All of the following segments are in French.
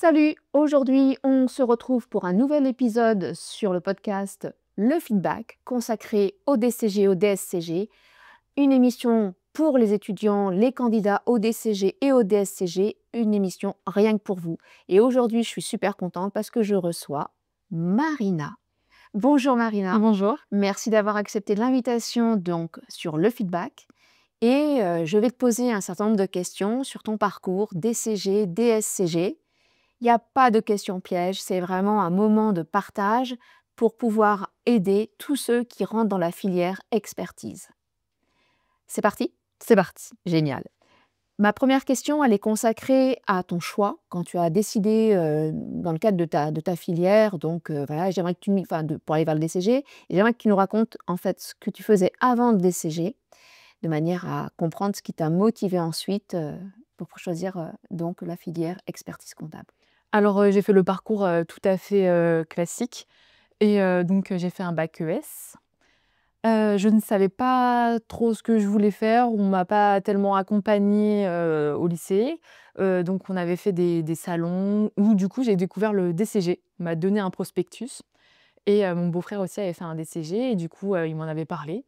Salut, aujourd'hui on se retrouve pour un nouvel épisode sur le podcast Le Feedback consacré au DCG et au DSCG, une émission pour les étudiants, les candidats au DCG et au DSCG, une émission rien que pour vous. Et aujourd'hui je suis super contente parce que je reçois Marina. Bonjour Marina, Bonjour. merci d'avoir accepté l'invitation donc sur Le Feedback. Et je vais te poser un certain nombre de questions sur ton parcours DCG, DSCG. Il n'y a pas de questions pièges, c'est vraiment un moment de partage pour pouvoir aider tous ceux qui rentrent dans la filière expertise. C'est parti? C'est parti. Génial. Ma première question, elle est consacrée à ton choix quand tu as décidé dans le cadre de ta filière. Donc voilà, j'aimerais que pour aller vers le DCG, et j'aimerais que tu nous racontes en fait ce que tu faisais avant le DCG, de manière à comprendre ce qui t'a motivé ensuite pour choisir donc la filière expertise comptable. Alors, j'ai fait le parcours, tout à fait, classique et donc j'ai fait un bac ES. Je ne savais pas trop ce que je voulais faire. On m'a pas tellement accompagnée, au lycée. Donc on avait fait des salons où du coup j'ai découvert le DCG. On m'a donné un prospectus et mon beau-frère aussi avait fait un DCG et du coup, il m'en avait parlé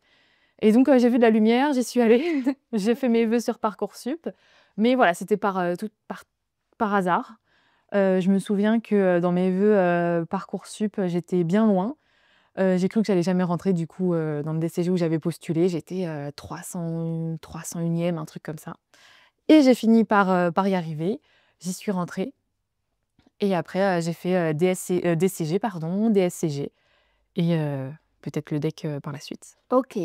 et donc j'ai vu de la lumière, j'y suis allée. J'ai fait mes vœux sur Parcoursup, mais voilà, c'était par hasard. Je me souviens que, dans mes vœux, Parcoursup, j'étais bien loin. J'ai cru que j'allais jamais rentrer du coup, dans le DCG où j'avais postulé. J'étais, 301e, un truc comme ça et j'ai fini par y arriver. J'y suis rentrée et après, j'ai fait, DCG pardon, DSCG et peut-être le DEC, par la suite. Ok,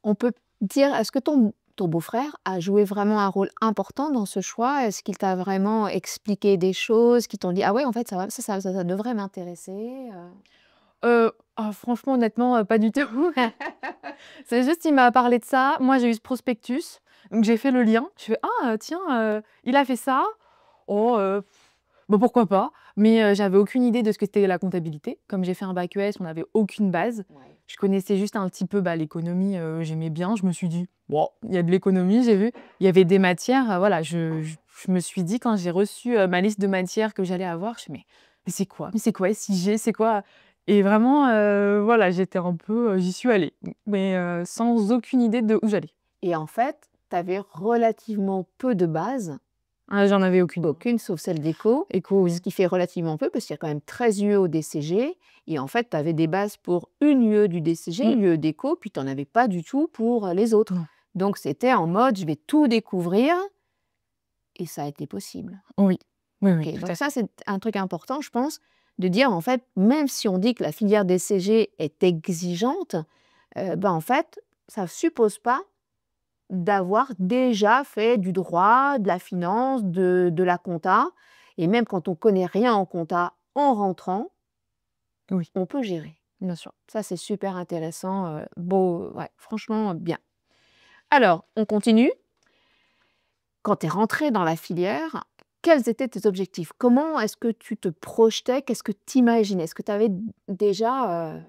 on peut dire, est-ce que ton beau-frère a joué vraiment un rôle important dans ce choix? Est-ce qu'il t'a vraiment expliqué des choses qui t'ont dit: «Ah ouais, en fait, ça devrait m'intéresser»? Franchement, honnêtement, pas du tout. C'est juste, il m'a parlé de ça. Moi, j'ai eu ce prospectus, donc j'ai fait le lien. Je fais: «Ah, tiens, il a fait ça. Oh, bah, pourquoi pas?» mais j'avais aucune idée de ce que c'était la comptabilité. Comme j'ai fait un bac ES, on n'avait aucune base. Ouais. Je connaissais juste un petit peu, bah, l'économie, j'aimais bien. Je me suis dit: «Bon, il y a de l'économie», j'ai vu. Il y avait des matières, voilà, je me suis dit quand j'ai reçu, ma liste de matières que j'allais avoir, je fais: «Mais c'est quoi? Mais c'est quoi SIG? C'est quoi?» et vraiment, voilà, j'étais un peu, j'y suis allée, mais sans aucune idée de où j'allais. Et en fait, tu avais relativement peu de bases, Ah, j'en avais aucune. aucune sauf celle d'éco, Éco, ce oui. qui fait relativement peu parce qu'il y a quand même 13 UE au DCG et en fait, tu avais des bases pour une UE du DCG, Mmh. une UE d'éco, puis tu en avais pas du tout pour les autres. Non. Donc c'était en mode: «Je vais tout découvrir» et ça a été possible. Oui. Oui, oui, OK, tout donc à fait. ça, c'est un truc important, je pense, de dire, en fait, même si on dit que la filière DCG est exigeante, en fait, ça suppose pas d'avoir déjà fait du droit, de la finance, de la compta et même quand on connaît rien en compta, en rentrant, Oui, on peut gérer. bien sûr. Ça, c'est super intéressant, beau ouais, franchement, bien. Alors, on continue. Quand tu es rentrée dans la filière, quels étaient tes objectifs? Comment est-ce que tu te projetais? Qu'est-ce que tu imaginais? Est-ce que tu avais déjà,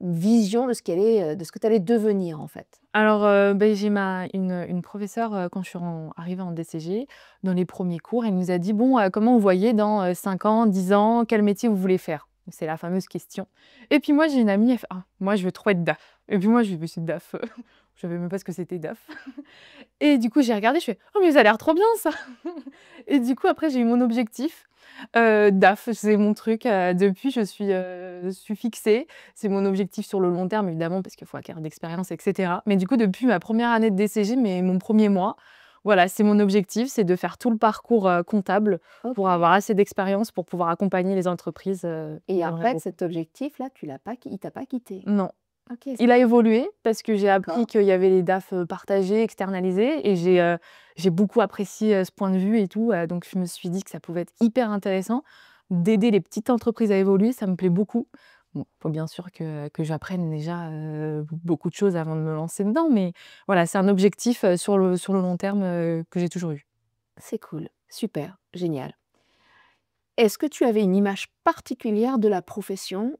une vision de ce de ce que tu allais devenir, en fait? Alors, beh, j'ai une professeure, quand je suis arrivée en DCG, dans les premiers cours, elle nous a dit: «Bon, comment vous voyez dans, 5 ans, 10 ans? Quel métier vous voulez faire?» C'est la fameuse question et puis moi, j'ai une amie, elle fait: «Ah, moi, je veux trop être DAF» et puis moi, je lui fais: «Mais c'est DAF?» Je savais même pas ce que c'était DAF et du coup, j'ai regardé, je fais: «Oh mais ça a l'air trop bien ça!» et du coup, après, j'ai eu mon objectif, DAF, c'est mon truc, depuis je suis fixée. C'est mon objectif sur le long terme évidemment parce qu'il faut acquérir de l'expérience et cetera. Mais du coup, depuis ma première année de DCG, mais mon premier mois, voilà, c'est mon objectif, c'est de faire tout le parcours, comptable pour OK. avoir assez d'expérience pour pouvoir accompagner les entreprises, qui Et en viendraient fait, me cet objectif-là, tu l'as pas il t'a pas quitté? non. OK, c'est Il a évolué parce que j'ai appris d'accord. qu'il y avait les DAF, partagés, externalisés et j'ai beaucoup apprécié, ce point de vue et tout, donc je me suis dit que ça pouvait être hyper intéressant d'aider les petites entreprises à évoluer, ça me plaît beaucoup. Bon, faut bien sûr que j'apprenne déjà, beaucoup de choses avant de me lancer dedans, mais voilà, c'est un objectif, sur le long terme, que j'ai toujours eu. C'est cool, super, génial. Est-ce que tu avais une image particulière de la profession?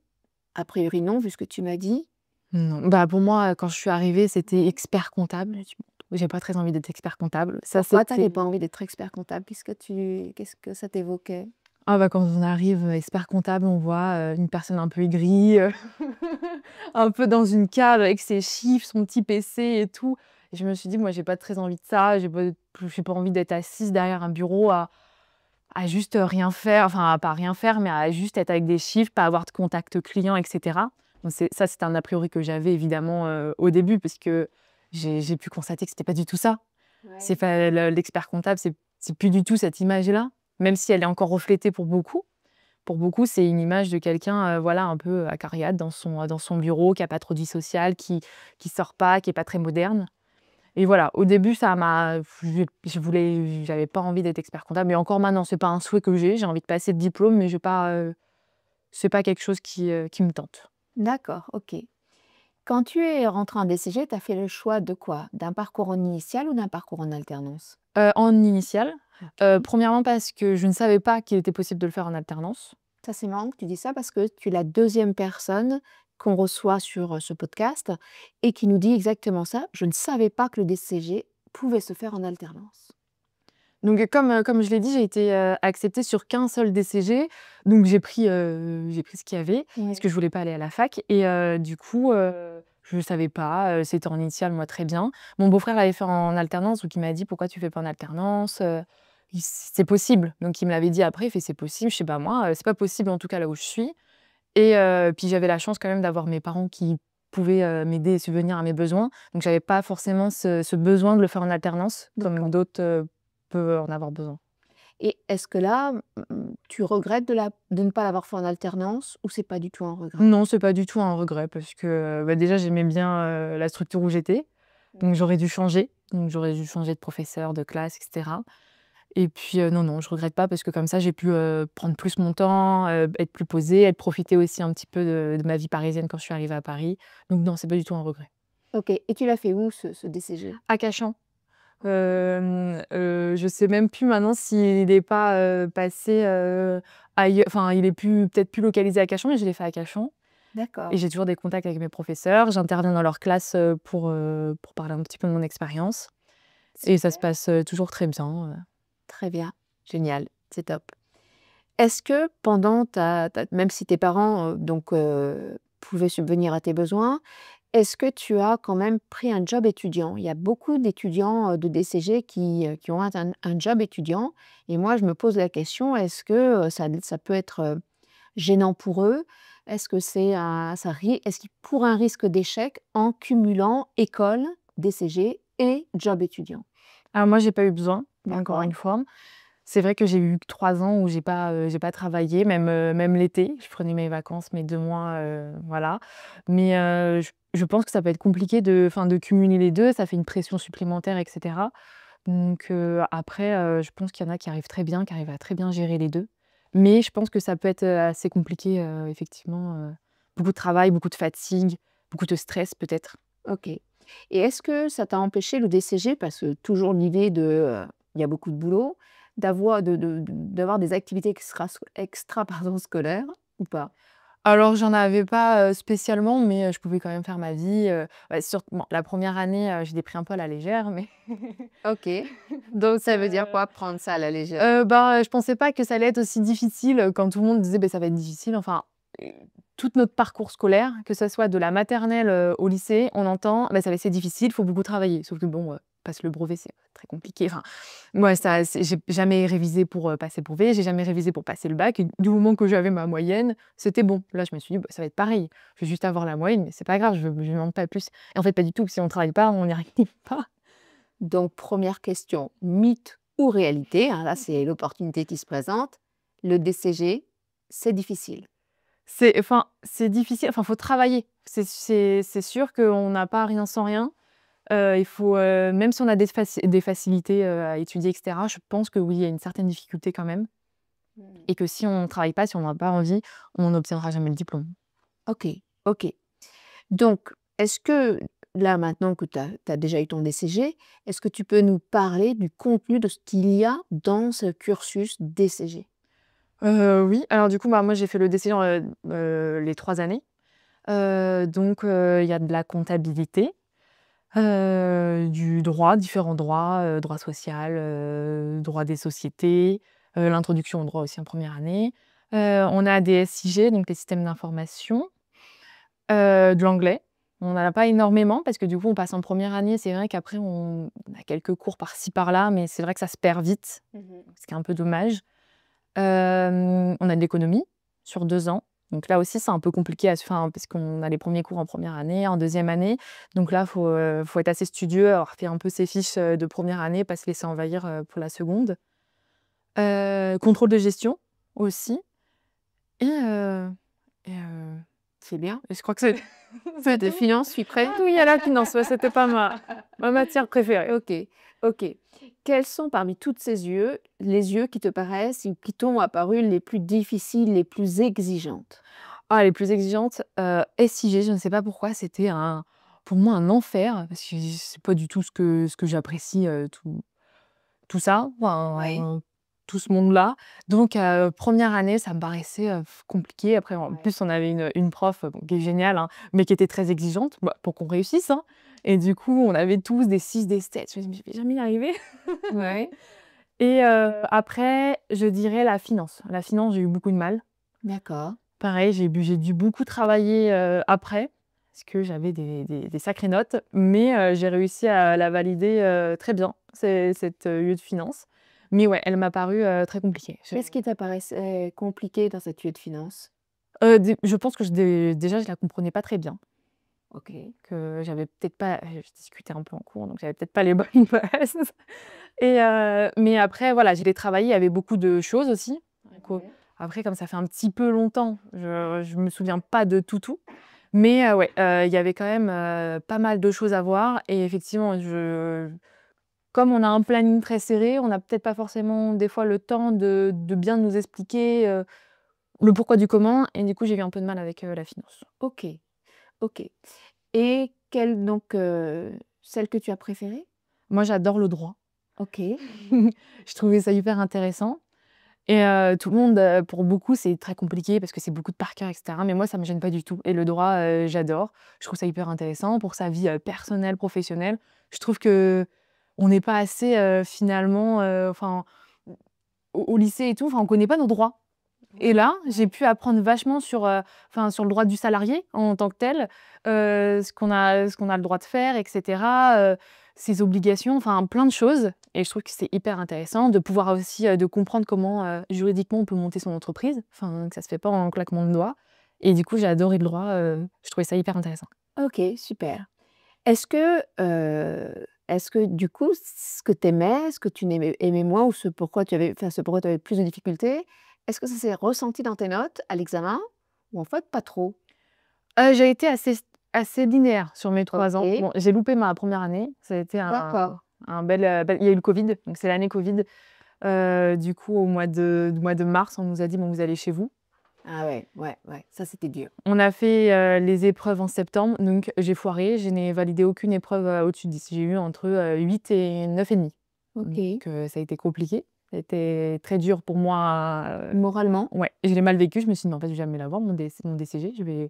A priori non, vu ce que tu m'as dit. Non, bah, pour moi, quand je suis arrivée, c'était expert comptable. Je dis: «Bon, j'ai pas très envie d'être expert comptable». Ça, Pourquoi tu c'était avais pas envie d'être expert comptable? Qu'est-ce que ça t'évoquait? Ah bah, quand on arrive, expert comptable, on voit, une personne un peu aigrie, un peu dans une cave avec ses chiffres, son petit PC et tout et je me suis dit: «Moi, j'ai pas très envie de ça, j'ai pas envie d'être assise derrière un bureau à juste, rien faire», enfin, à pas rien faire, mais à juste être avec des chiffres, pas avoir de contact client et cetera. Donc c'était un a priori que j'avais évidemment, au début parce que j'ai pu constater que c'était pas du tout ça. C'est Ouais. pas l'expert comptable, c'est plus du tout cette image-là, même si elle est encore reflétée pour beaucoup. Pour beaucoup, c'est une image de quelqu'un, voilà, un peu acariâtre dans son bureau, qui a pas trop de vie sociale, qui sort pas, qui est pas très moderne et voilà, au début, ça m'a j'avais pas envie d'être expert comptable, mais encore maintenant, c'est pas un souhait que j'ai envie de passer le diplôme, mais j'ai pas, c'est pas quelque chose qui me tente. D'accord, OK. Quand tu es rentrée en DCG, tu as fait le choix de quoi? D'un parcours en initial ou d'un parcours en alternance? En initiale, OK. 1°, parce que je ne savais pas qu'il était possible de le faire en alternance. Ça, c'est marrant que tu dis ça parce que tu es la deuxième personne qu'on reçoit sur, ce podcast et qui nous dit exactement ça: «Je ne savais pas que le DCG pouvait se faire en alternance». Donc comme je l'ai dit, j'ai été, acceptée sur qu'un seul DCG, donc j'ai pris ce qu'il y avait, parce Ouais. que je voulais pas aller à la fac et du coup, je savais pas, c'était en initiale, moi, très bien. Mon beau-frère l'avait fait en alternance, donc il m'a dit: «Pourquoi tu fais pas en alternance?» C'est possible, donc il me l'avait dit après, il fait: «C'est possible». Je sais: «Bah, moi, c'est pas possible, en tout cas là où je suis» et puis j'avais la chance quand même d'avoir mes parents qui pouvaient, m'aider et subvenir à mes besoins, donc j'avais pas forcément ce besoin de le faire en alternance comme D'accord. d'autres, peuvent en avoir besoin. Et est-ce que là, tu regrettes de ne pas l'avoir fait en alternance ou c'est pas du tout un regret? Non, c'est pas du tout un regret parce que, bah, déjà j'aimais bien, la structure où j'étais, donc Ouais. j'aurais dû changer. Donc j'aurais dû changer de professeur, de classe et cetera et puis, non, non, je regrette pas parce que comme ça j'ai pu, prendre plus mon temps, être plus posée, profiter aussi un petit peu de ma vie parisienne quand je suis arrivée à Paris. Donc non, c'est pas du tout un regret. OK, et tu l'as fait où ce DCG? À Cachan, je sais même plus maintenant s'il est pas, passé, enfin il est plus peut-être plus localisé à Cachan, mais je l'ai fait à Cachan. Et D'accord, j'ai toujours des contacts avec mes professeurs. J'interviens dans leur classe, pour parler un petit peu de mon expérience et ça se super, passe, toujours très bien. très bien, génial, c'est top. Est-ce que pendant ta même si tes parents, pouvaient subvenir à tes besoins, est-ce que tu as quand même pris un job étudiant? Il y a beaucoup d'étudiants, de DCG qui ont un job étudiant et moi je me pose la question, est-ce que, ça peut être, gênant pour eux? Est-ce que c'est un ça ri est-ce qu'ils courent un risque d'échec en cumulant école, DCG et job étudiant? Alors moi, j'ai pas eu besoin, encore D'accord. une fois. C'est vrai que j'ai eu que 3 ans où j'ai pas travaillé, même l'été. Je prenais mes vacances, mes 2 mois, voilà. Mais je pense que ça peut être compliqué de cumuler les 2. Ça fait une pression supplémentaire et cetera. Donc après, je pense qu'il y en a qui arrivent très bien, qui arrivent à très bien gérer les 2. Mais je pense que ça peut être, assez compliqué, effectivement, beaucoup de travail, beaucoup de fatigue, beaucoup de stress peut-être. OK, et est-ce que ça t'a empêché le DCG, parce que toujours l'idée de, il y a beaucoup de boulot, d'avoir des activités extra pardon, scolaires ou pas? Alors j'en avais pas, spécialement, mais je pouvais quand même faire ma vie, bah, bon, la première année, je l'ai pris un peu à la légère, mais OK. donc Ça veut dire quoi, prendre ça à la légère? ben, je pensais pas que ça allait être aussi difficile, quand tout le monde disait: «Beh, ça va être difficile». Enfin, heu, tout notre parcours scolaire, que ça soit de la maternelle, au lycée, on entend: «Bah, ça va c'est difficile, il faut beaucoup travailler». Sauf que bon, passer le brevet, c'est très compliqué. Enfin, moi, j'ai jamais révisé pour, passer le brevet, j'ai jamais révisé pour passer le bac et du moment que j'avais ma moyenne, c'était bon. Là, je me suis dit: «Bah, ça va être pareil, je vais juste avoir la moyenne, mais c'est pas grave, je demande pas plus». Et en fait, pas du tout. Si on travaille pas, on n'y arrive pas. Donc première question, mythe ou réalité? Hein, là, c'est l'opportunité qui se présente. Le DCG, c'est difficile. C'est difficile, enfin, faut travailler. C'est sûr qu'on n'a pas rien sans rien. Il faut, même si on a des facilités, à étudier et cetera, je pense que oui, il y a une certaine difficulté quand même Mmh. et que si on ne travaille pas, si on n'a pas envie, on n'obtiendra jamais le diplôme. OK, OK. Donc, est-ce que là, maintenant que tu as déjà eu ton DCG, est-ce que tu peux nous parler du contenu de ce qu'il y a dans ce cursus DCG? Oui, alors du coup, bah, moi j'ai fait le DCG en, les 3 années. Donc il y a de la comptabilité, du droit, différents droits, droit social, droit des sociétés, l'introduction au droit aussi en première année. On a des SIG, donc les systèmes d'information, de l'anglais. On n'en a pas énormément parce que du coup, on passe en première année. C'est vrai qu'après, on a quelques cours par-ci par-là, mais c'est vrai que ça se perd vite, ce qui est un peu dommage. On a de l'économie sur 2 ans. Donc là aussi, c'est un peu compliqué parce qu'on a les premiers cours en première année, en deuxième année. Donc là, faut être assez studieux, avoir fait un peu ses fiches de première année, pas se laisser envahir pour la seconde. Contrôle de gestion aussi. Et, et, C'est bien. et je crois que c'est c'est De tout. finance, je suis prête. Oui, il y a la finance, ouais, c'était pas ma matière préférée. Ok, ok. Quels sont parmi toutes ces yeux, les yeux qui te paraissent ou qui t'ont apparu les plus difficiles, les plus exigeantes? Ah, les plus exigeantes, SIG, je ne sais pas pourquoi, c'était pour moi un enfer, parce que c'est pas du tout ce que j'apprécie, tout ça, Oui. enfin, tout ce monde-là. Donc, première année, ça me paraissait, compliqué. Après, en Ouais. plus, on avait une prof, bon, qui est géniale, hein, mais qui était très exigeante, bah, pour qu'on réussisse, hein. Et du coup, on avait tous des 6, des 7. Je me dis: «Mais je vais jamais y arriver». Ouais, Et après, je dirais la finance. La finance, j'ai eu beaucoup de mal. d'accord. Pareil, j'ai dû beaucoup travailler, après, parce que j'avais des sacrées notes, mais j'ai réussi à la valider, très bien, cette UE de finance. Mais ouais, elle m'a paru, très compliquée. Qu'est-ce qui t'apparaissait compliqué dans cette tuile de finance? Je pense que déjà, je la comprenais pas très bien, Ok. que j'avais peut-être pas je discutais un peu en cours, donc j'avais peut-être pas les bonnes bases. Et mais après, voilà, je l'ai travaillé, il y avait beaucoup de choses aussi. Donc, après, comme ça fait un petit peu longtemps, je me souviens pas de tout. Mais ouais, il y avait quand même, pas mal de choses à voir et effectivement, comme on a un planning très serré, on n'a peut-être pas forcément des fois le temps de bien nous expliquer, le pourquoi du comment et du coup, j'ai eu un peu de mal avec, la finance. Ok, ok. Et quelle donc celle que tu as préférée? Moi, j'adore le droit. Ok. Je trouvais ça hyper intéressant et tout le monde, pour beaucoup, c'est très compliqué parce que c'est beaucoup de par cœur et cetera, mais moi, ça me gêne pas du tout et le droit, j'adore. Je trouve ça hyper intéressant pour sa vie, personnelle, professionnelle. Je trouve qu'on n'est pas assez, finalement, enfin, au lycée et tout, enfin, on connaît pas nos droits et là, j'ai pu apprendre vachement sur le droit du salarié en tant que tel, ce qu'on a le droit de faire et cetera, ses obligations, enfin plein de choses et je trouve que c'est hyper intéressant de pouvoir aussi, de comprendre comment, juridiquement on peut monter son entreprise, enfin que ça se fait pas en claquement de doigts et du coup j'ai adoré le droit, je trouvais ça hyper intéressant. Ok, super. Est-ce que du coup, ce que tu aimais, ce que tu aimais moins ou ce pourquoi tu avais plus de difficultés, est-ce que ça s'est ressenti dans tes notes à l'examen ou en fait pas trop? J'ai été assez linéaire sur mes 3 ans. OK, Bon, j'ai loupé ma première année, ça a été d'accord. un bel il y a eu le covid, donc c'est l'année covid. Du coup, au mois de mars, on nous a dit: «Bon, vous allez chez vous». Ah ouais, ouais, ouais, ça c'était dur. On a fait, les épreuves en septembre, donc j'ai foiré. Je n'ai validé aucune épreuve, au-dessus de 10. J'ai eu entre, 8 et 9,5. Donc OK. ça a été compliqué. Ça a été très dur pour moi, Moralement? ouais, je l'ai mal vécu. Je me suis dit: «Mais en fait, je vais jamais l'avoir mon DCG. Je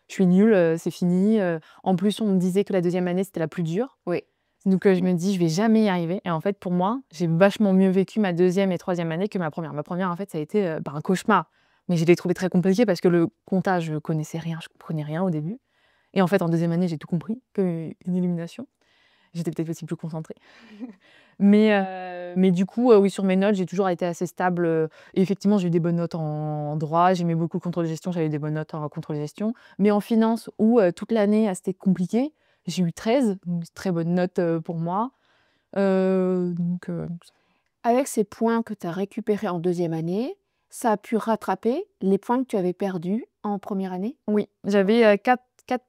suis nulle, c'est fini». En plus, on me disait que la deuxième année, c'était la plus dure. Oui. Donc je me dis: «Je vais jamais y arriver» et en fait, pour moi, j'ai vachement mieux vécu ma deuxième et troisième année que ma première. Ma première, en fait, ça a été, un cauchemar. Mais je l'ai trouvé très compliqué parce que le comptage, je connaissais rien, je comprenais rien au début et en fait, en deuxième année, j'ai tout compris, comme une illumination. J'étais peut-être aussi plus concentrée. Mais du coup, oui, sur mes notes, j'ai toujours été assez stable, et effectivement, j'ai eu des bonnes notes en droit. J'aimais beaucoup le contrôle de gestion, j'avais des bonnes notes en contrôle de gestion. Mais en finance où, toute l'année, c'était compliqué, j'ai eu 13, donc très bonne note, pour moi. Donc Avec ces points que tu as récupérés en deuxième année, ça a pu rattraper les points que tu avais perdus en première année? oui, j'avais, 4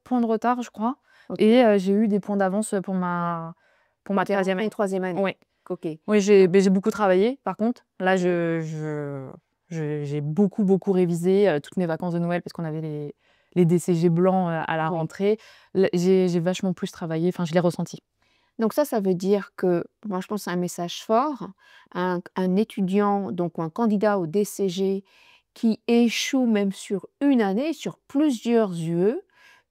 points de retard, je crois OK. et j'ai eu des points d'avance, pour ma troisième Deuxième et année. troisième année? Oui. OK. Oui, j'ai beaucoup travaillé, par contre. Là, j'ai beaucoup, beaucoup révisé, toutes mes vacances de Noël parce qu'on avait les DCG blancs, à la Oui. rentrée. L j'ai vachement plus travaillé, enfin, je l'ai ressenti. Donc ça veut dire que moi je pense que c'est un message fort. Un étudiant, donc un candidat au DCG qui échoue même sur une année, sur plusieurs UE,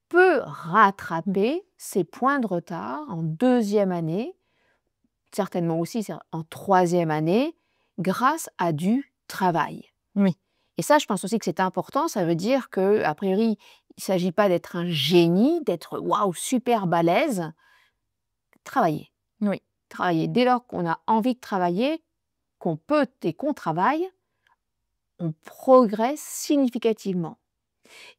peut Mmh. rattraper ses points de retard en deuxième année, certainement aussi en troisième année, grâce à du travail. Oui. Et ça, je pense aussi que c'est important. Ça veut dire qu'a priori, il ne s'agit pas d'être un génie, d'être waouh, super balèze. Travailler. Oui. Travailler. Dès lors qu'on a envie de travailler, qu'on peut et qu'on travaille, on progresse significativement.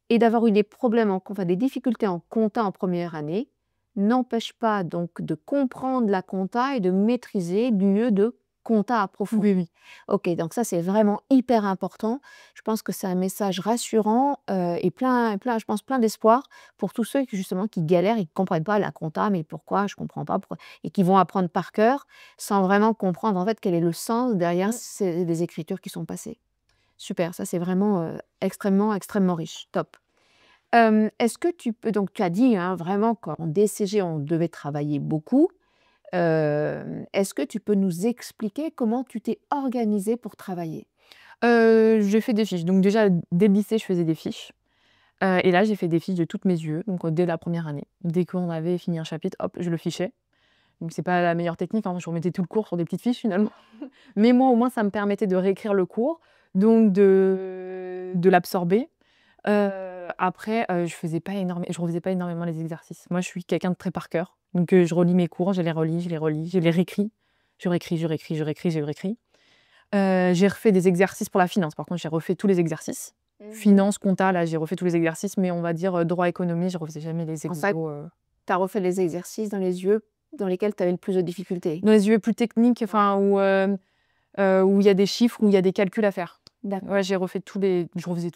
Et d'avoir eu des problèmes, enfin des difficultés en compta en première année, n'empêche pas donc de comprendre la compta et de maîtriser du lieu de compta approfondi. Oui, oui. Ok, donc ça c'est vraiment hyper important. Je pense que c'est un message rassurant et je pense plein d'espoir pour tous ceux qui, justement, qui galèrent et qui ne comprennent pas la compta, mais pourquoi, je ne comprends pas, pourquoi, et qui vont apprendre par cœur sans vraiment comprendre en fait quel est le sens derrière les écritures qui sont passées. Super, ça c'est vraiment extrêmement, extrêmement riche, top. Est-ce que tu peux, donc tu as dit hein, vraiment qu'en DCG on devait travailler beaucoup. Est-ce que tu peux nous expliquer comment tu t'es organisée pour travailler? J'ai fait des fiches. Donc déjà, dès le lycée, je faisais des fiches. Et là, j'ai fait des fiches de toutes mes UE, donc dès la première année. Dès qu'on avait fini un chapitre, hop, je le fichais. Donc c'est pas la meilleure technique, hein, je remettais tout le cours sur des petites fiches finalement. Mais moi, au moins, ça me permettait de réécrire le cours, donc de l'absorber. Après, je refaisais pas énormément les exercices. Moi, je suis quelqu'un de très par cœur. Donc je relis mes cours, je les relis, je les relis, je les réécris. Je réécris, je réécris, je réécris, je réécris. J'ai refait des exercices pour la finance. Par contre, j'ai refait tous les exercices. Finance, compta, là, j'ai refait tous les exercices, mais on va dire droit, économie, je refaisais jamais les En fait, exos. tu as refait les exercices dans les UE dans lesquels tu avais le plus de difficultés. Dans les UE plus techniques, enfin, où il y a des chiffres, où il y a des calculs à faire. D'accord. Ouais, je refaisais tous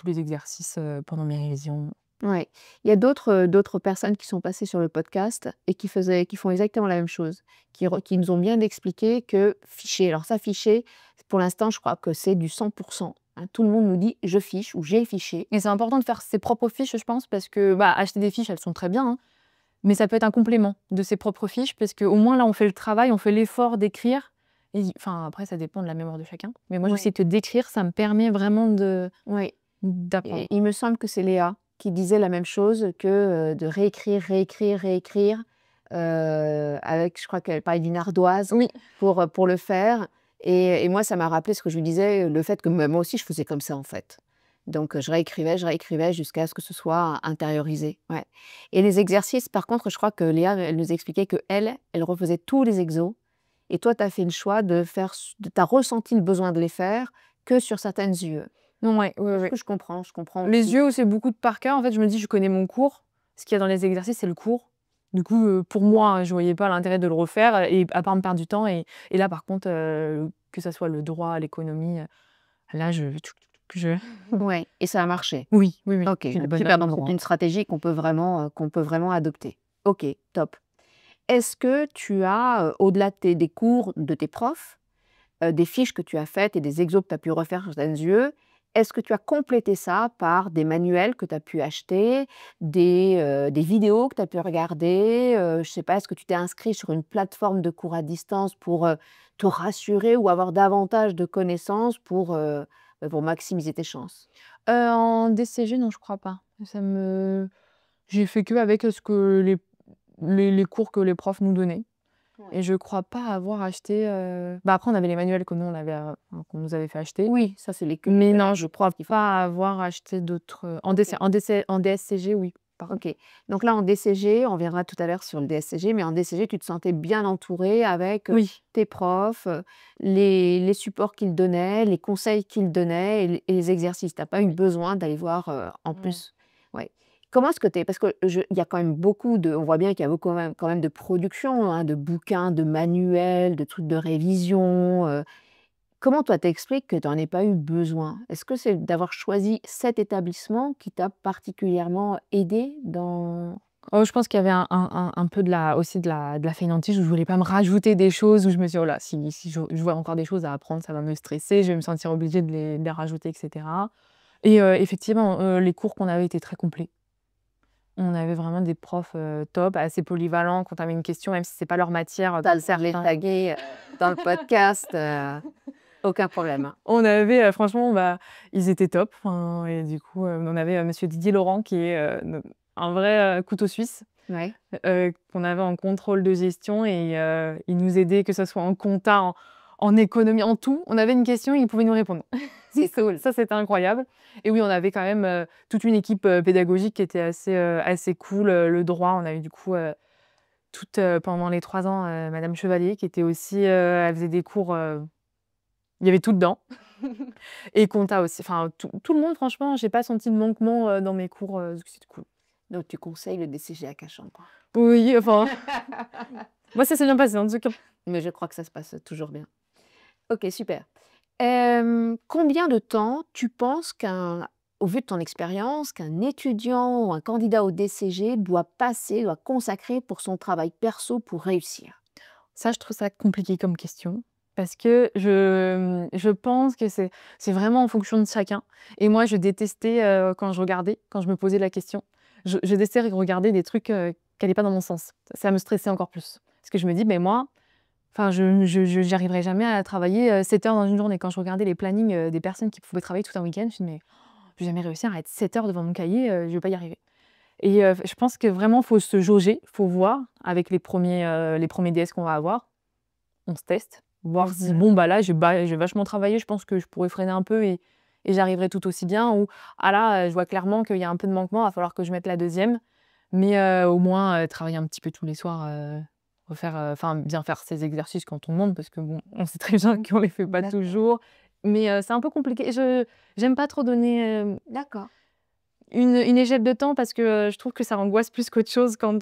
les exercices pendant mes révisions. Ouais. Il y a d'autres personnes qui sont passées sur le podcast et qui font exactement la même chose, qui nous ont bien expliqué que ficher, alors ça, ficher, pour l'instant, je crois que c'est du 100%. Hein. Tout le monde nous dit je fiche ou j'ai fiché. Et c'est important de faire ses propres fiches, je pense, parce que acheter des fiches, elles sont très bien, hein, mais ça peut être un complément de ses propres fiches, parce qu'au moins là, on fait le travail, on fait l'effort d'écrire. Et enfin, après, ça dépend de la mémoire de chacun. Mais moi, Ouais. j'essaie que d'écrire, ça me permet vraiment Oui. d'apprendre. Et il me semble que c'est Léa qui disait la même chose que de réécrire, avec, je crois qu'elle parlait d'une ardoise Oui. pour le faire. Et moi, ça m'a rappelé ce que je lui disais, le fait que moi aussi, je faisais comme ça, en fait. Donc, je réécrivais jusqu'à ce que ce soit intériorisé. Ouais. Et les exercices, par contre, je crois que Léa, elle nous expliquait qu'elle refaisait tous les exos. Et toi, tu as fait le choix tu as ressenti le besoin de les faire que sur certaines UE. Non, ouais. Je comprends Les aussi. yeux, c'est beaucoup de par cœur. En fait, je me dis, je connais mon cours. Ce qu'il y a dans les exercices, c'est le cours. Du coup, pour moi, je voyais pas l'intérêt de le refaire, et à part me perdre du temps. Et là, par contre, que ça soit le droit, l'économie, là, Ouais, et ça a marché. Oui, oui, oui. OK, J'ai des bonnes super, notes en donc c'est droit. une stratégie qu'on peut vraiment adopter. OK, top. Est-ce que tu as, au-delà des cours de tes profs, des fiches que tu as faites et des exos que tu as pu refaire sur certaines UE, est-ce que tu as complété ça par des manuels que tu as pu acheter, des vidéos que tu as pu regarder, je sais pas, est-ce que tu t'es inscrit sur une plateforme de cours à distance pour, te rassurer ou avoir davantage de connaissances pour maximiser tes chances? En DCG, non, je crois pas. J'ai fait qu'avec ce que les cours que les profs nous donnaient. Et je crois pas avoir acheté. Après, on avait les manuels que nous, qu'on nous avait fait acheter. Oui, ça c'est les Mais non, je crois pas avoir acheté d'autres. En DSCG, oui. OK. Donc là, en DCG, on viendra tout à l'heure sur le DSCG, mais en DCG, tu te sentais bien entourée avec Oui. tes profs, les supports qu'ils donnaient, les conseils qu'ils donnaient et les exercices. Tu n'as pas eu besoin d'aller voir en plus. Ouais. Comment est-ce que tu es? Parce qu'il y a quand même on voit bien qu'il y a beaucoup quand même de production, hein, de bouquins, de manuels, de trucs de révision. Comment toi t'expliques que tu en aies pas eu besoin? Est-ce que c'est d'avoir choisi cet établissement qui t'a particulièrement aidé dans Oh, je pense qu'il y avait un peu aussi de la fainéantise, où je voulais pas me rajouter des choses, où je me suis dit: «Oh là, si je vois encore des choses à apprendre, ça va me stresser, je vais me sentir obligée de les rajouter» et cetera. Et effectivement, les cours qu'on avait étaient très complets. On avait vraiment des profs, top, assez polyvalents. Quand tu avais une question, même si c'est pas leur matière, tu as le de les taguer, dans le podcast, aucun problème, hein. on avait, franchement, ils étaient top. Enfin, et du coup, on avait, monsieur Didier Laurent, qui est, un vrai, couteau suisse, Ouais. qu'on avait en contrôle de gestion, et il nous aidait, que ce soit en compta, en économie, en tout. On avait une question, il pouvait nous répondre. Ça, c'était incroyable. Et oui, on avait quand même toute une équipe pédagogique qui était assez cool. Le droit, on a eu du coup pendant les 3 ans Madame Chevalier qui était aussi, elle faisait des cours, il y avait tout dedans. Et compta aussi. Enfin, tout le monde, franchement, j'ai pas senti de manquement dans mes cours. C'était cool. Donc tu conseilles le DCG à Cachan, quoi. Oui, enfin, moi, ça s'est bien passé en tout cas. Mais je crois que ça se passe toujours bien. Ok, super. Combien de temps tu penses au vu de ton expérience, qu'un étudiant ou un candidat au DCG doit consacrer pour son travail perso pour réussir? Ça, je trouve ça compliqué comme question. Parce que je pense que c'est vraiment en fonction de chacun. Et moi, je détestais quand je me posais la question, je détestais regarder des trucs qui n'allaient pas dans mon sens. Ça me stressait encore plus. Parce que je me dis, mais moi, enfin, j'y arriverai jamais à travailler 7 heures dans une journée. Quand je regardais les plannings des personnes qui pouvaient travailler tout un week-end, je me dis, mais je vais jamais réussir à être 7 heures devant mon cahier, je vais pas y arriver. Et je pense que vraiment, il faut se jauger, il faut voir avec les premiers DS qu'on va avoir. On se teste, voir si bon, bah là, j'ai vachement travaillé, je pense que je pourrais freiner un peu et j'arriverai tout aussi bien. Ou ah là, je vois clairement qu'il y a un peu de manquement, il va falloir que je mette la deuxième. Mais au moins, travailler un petit peu tous les soirs, bien faire ces exercices quand on demande, parce que bon, on sait très bien qu'on les fait pas D'accord. toujours. Mais c'est un peu compliqué. J'aime pas trop donner D'accord. une échelle de temps parce que je trouve que ça angoisse plus qu'autre chose quand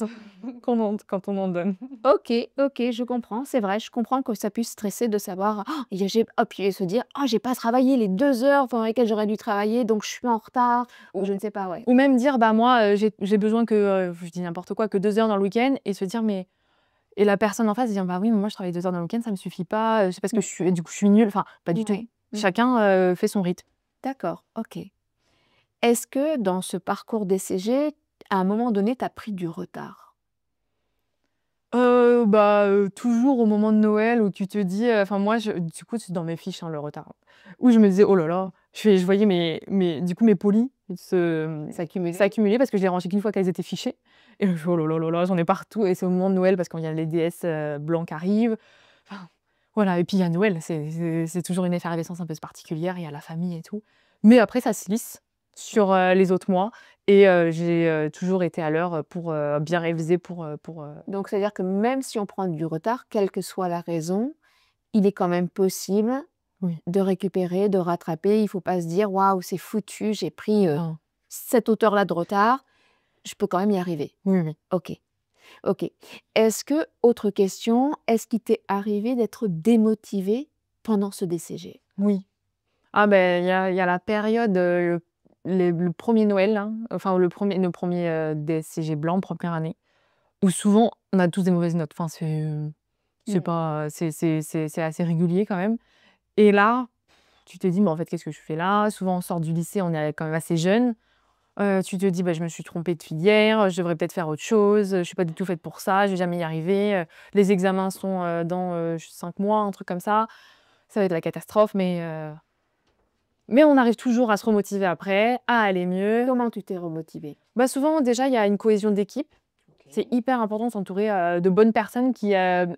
on en donne. Ok, je comprends. C'est vrai, je comprends que ça puisse stresser de savoir, puis se dire, j'ai pas travaillé les 2 heures pendant lesquelles j'aurais dû travailler, donc je suis en retard, ou je ne sais pas, ouais. Ou même dire, bah moi, j'ai besoin que, je dis n'importe quoi, que 2 heures dans le week-end et se dire, mais et la personne en face, dire, bah oui, mais moi je travaille 2 heures dans le week-end, ça me suffit pas, c'est parce que du coup je suis nulle. Enfin, pas du tout. Ouais. Chacun fait son rythme. D'accord, ok. Est-ce que dans ce parcours DCG, à un moment donné, tu as pris du retard? Toujours au moment de Noël où tu te dis, enfin moi du coup c'est dans mes fiches, hein, le retard. Où je me disais: «Oh là là», je voyais mes polis s'accumuler parce que je les rangeais qu'une fois qu'elles étaient fichées et je fais: «Oh là là là là», j'en ai partout et c'est au moment de Noël parce qu'il y a les DS blancs qui arrivent. Enfin, voilà et puis il y a Noël, c'est toujours une effervescence un peu particulière, il y a la famille et tout. Mais après ça se lisse sur les autres mois et j'ai toujours été à l'heure pour bien réviser pour. Donc, c'est-à-dire que même si on prend du retard, quelle que soit la raison, il est quand même possible Oui. de récupérer, de rattraper. Il ne faut pas se dire: «Waouh, c'est foutu, j'ai pris, Non. cette hauteur-là de retard, je peux quand même y arriver». Oui, oui. OK. OK. Autre question, est-ce qu'il t'est arrivé d'être démotivé pendant ce DCG? Oui. Ah ben, il y a la période, le 1er Noël là, enfin le premier DSCG blanc, première année, où souvent on a tous des mauvaises notes. Enfin c'est pas c'est assez régulier quand même et là, tu te dis: «Mais en fait, qu'est-ce que je fais là?» Souvent on sort du lycée, on est quand même assez jeune. Tu te dis: «Bah, je me suis trompée de filière, je devrais peut-être faire autre chose, je suis pas du tout faite pour ça, je vais jamais y arriver, les examens sont dans 5 mois», un truc comme ça. Ça va être la catastrophe mais on arrive toujours à se remotiver après, à aller mieux. Comment tu t'es remotivée? Bah, souvent, déjà, il y a une cohésion d'équipe. C'est hyper important de s'entourer de bonnes personnes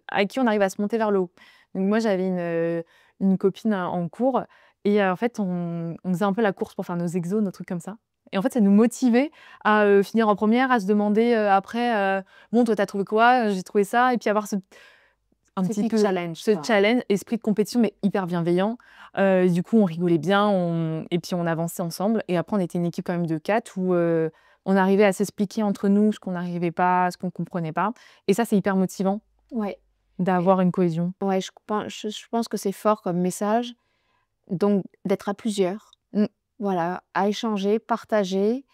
avec qui on arrive à se monter vers le haut. Donc moi, j'avais une copine en cours et en fait, on faisait un peu la course pour faire nos exos, nos trucs comme ça. Et en fait, ça nous motivait à finir en première, à se demander après, bon, toi, t'as trouvé quoi? J'ai trouvé ça. Et puis avoir un petit peu ce challenge, esprit de compétition, mais hyper bienveillant. Du coup, on rigolait bien et puis on avançait ensemble. Et après, on était une équipe quand même de 4 où on arrivait à s'expliquer entre nous ce qu'on n'arrivait pas, ce qu'on ne comprenait pas. Et ça, c'est hyper motivant Ouais. d'avoir une cohésion. Ouais, je pense que c'est fort comme message, donc d'être à plusieurs. Voilà, à échanger, partager,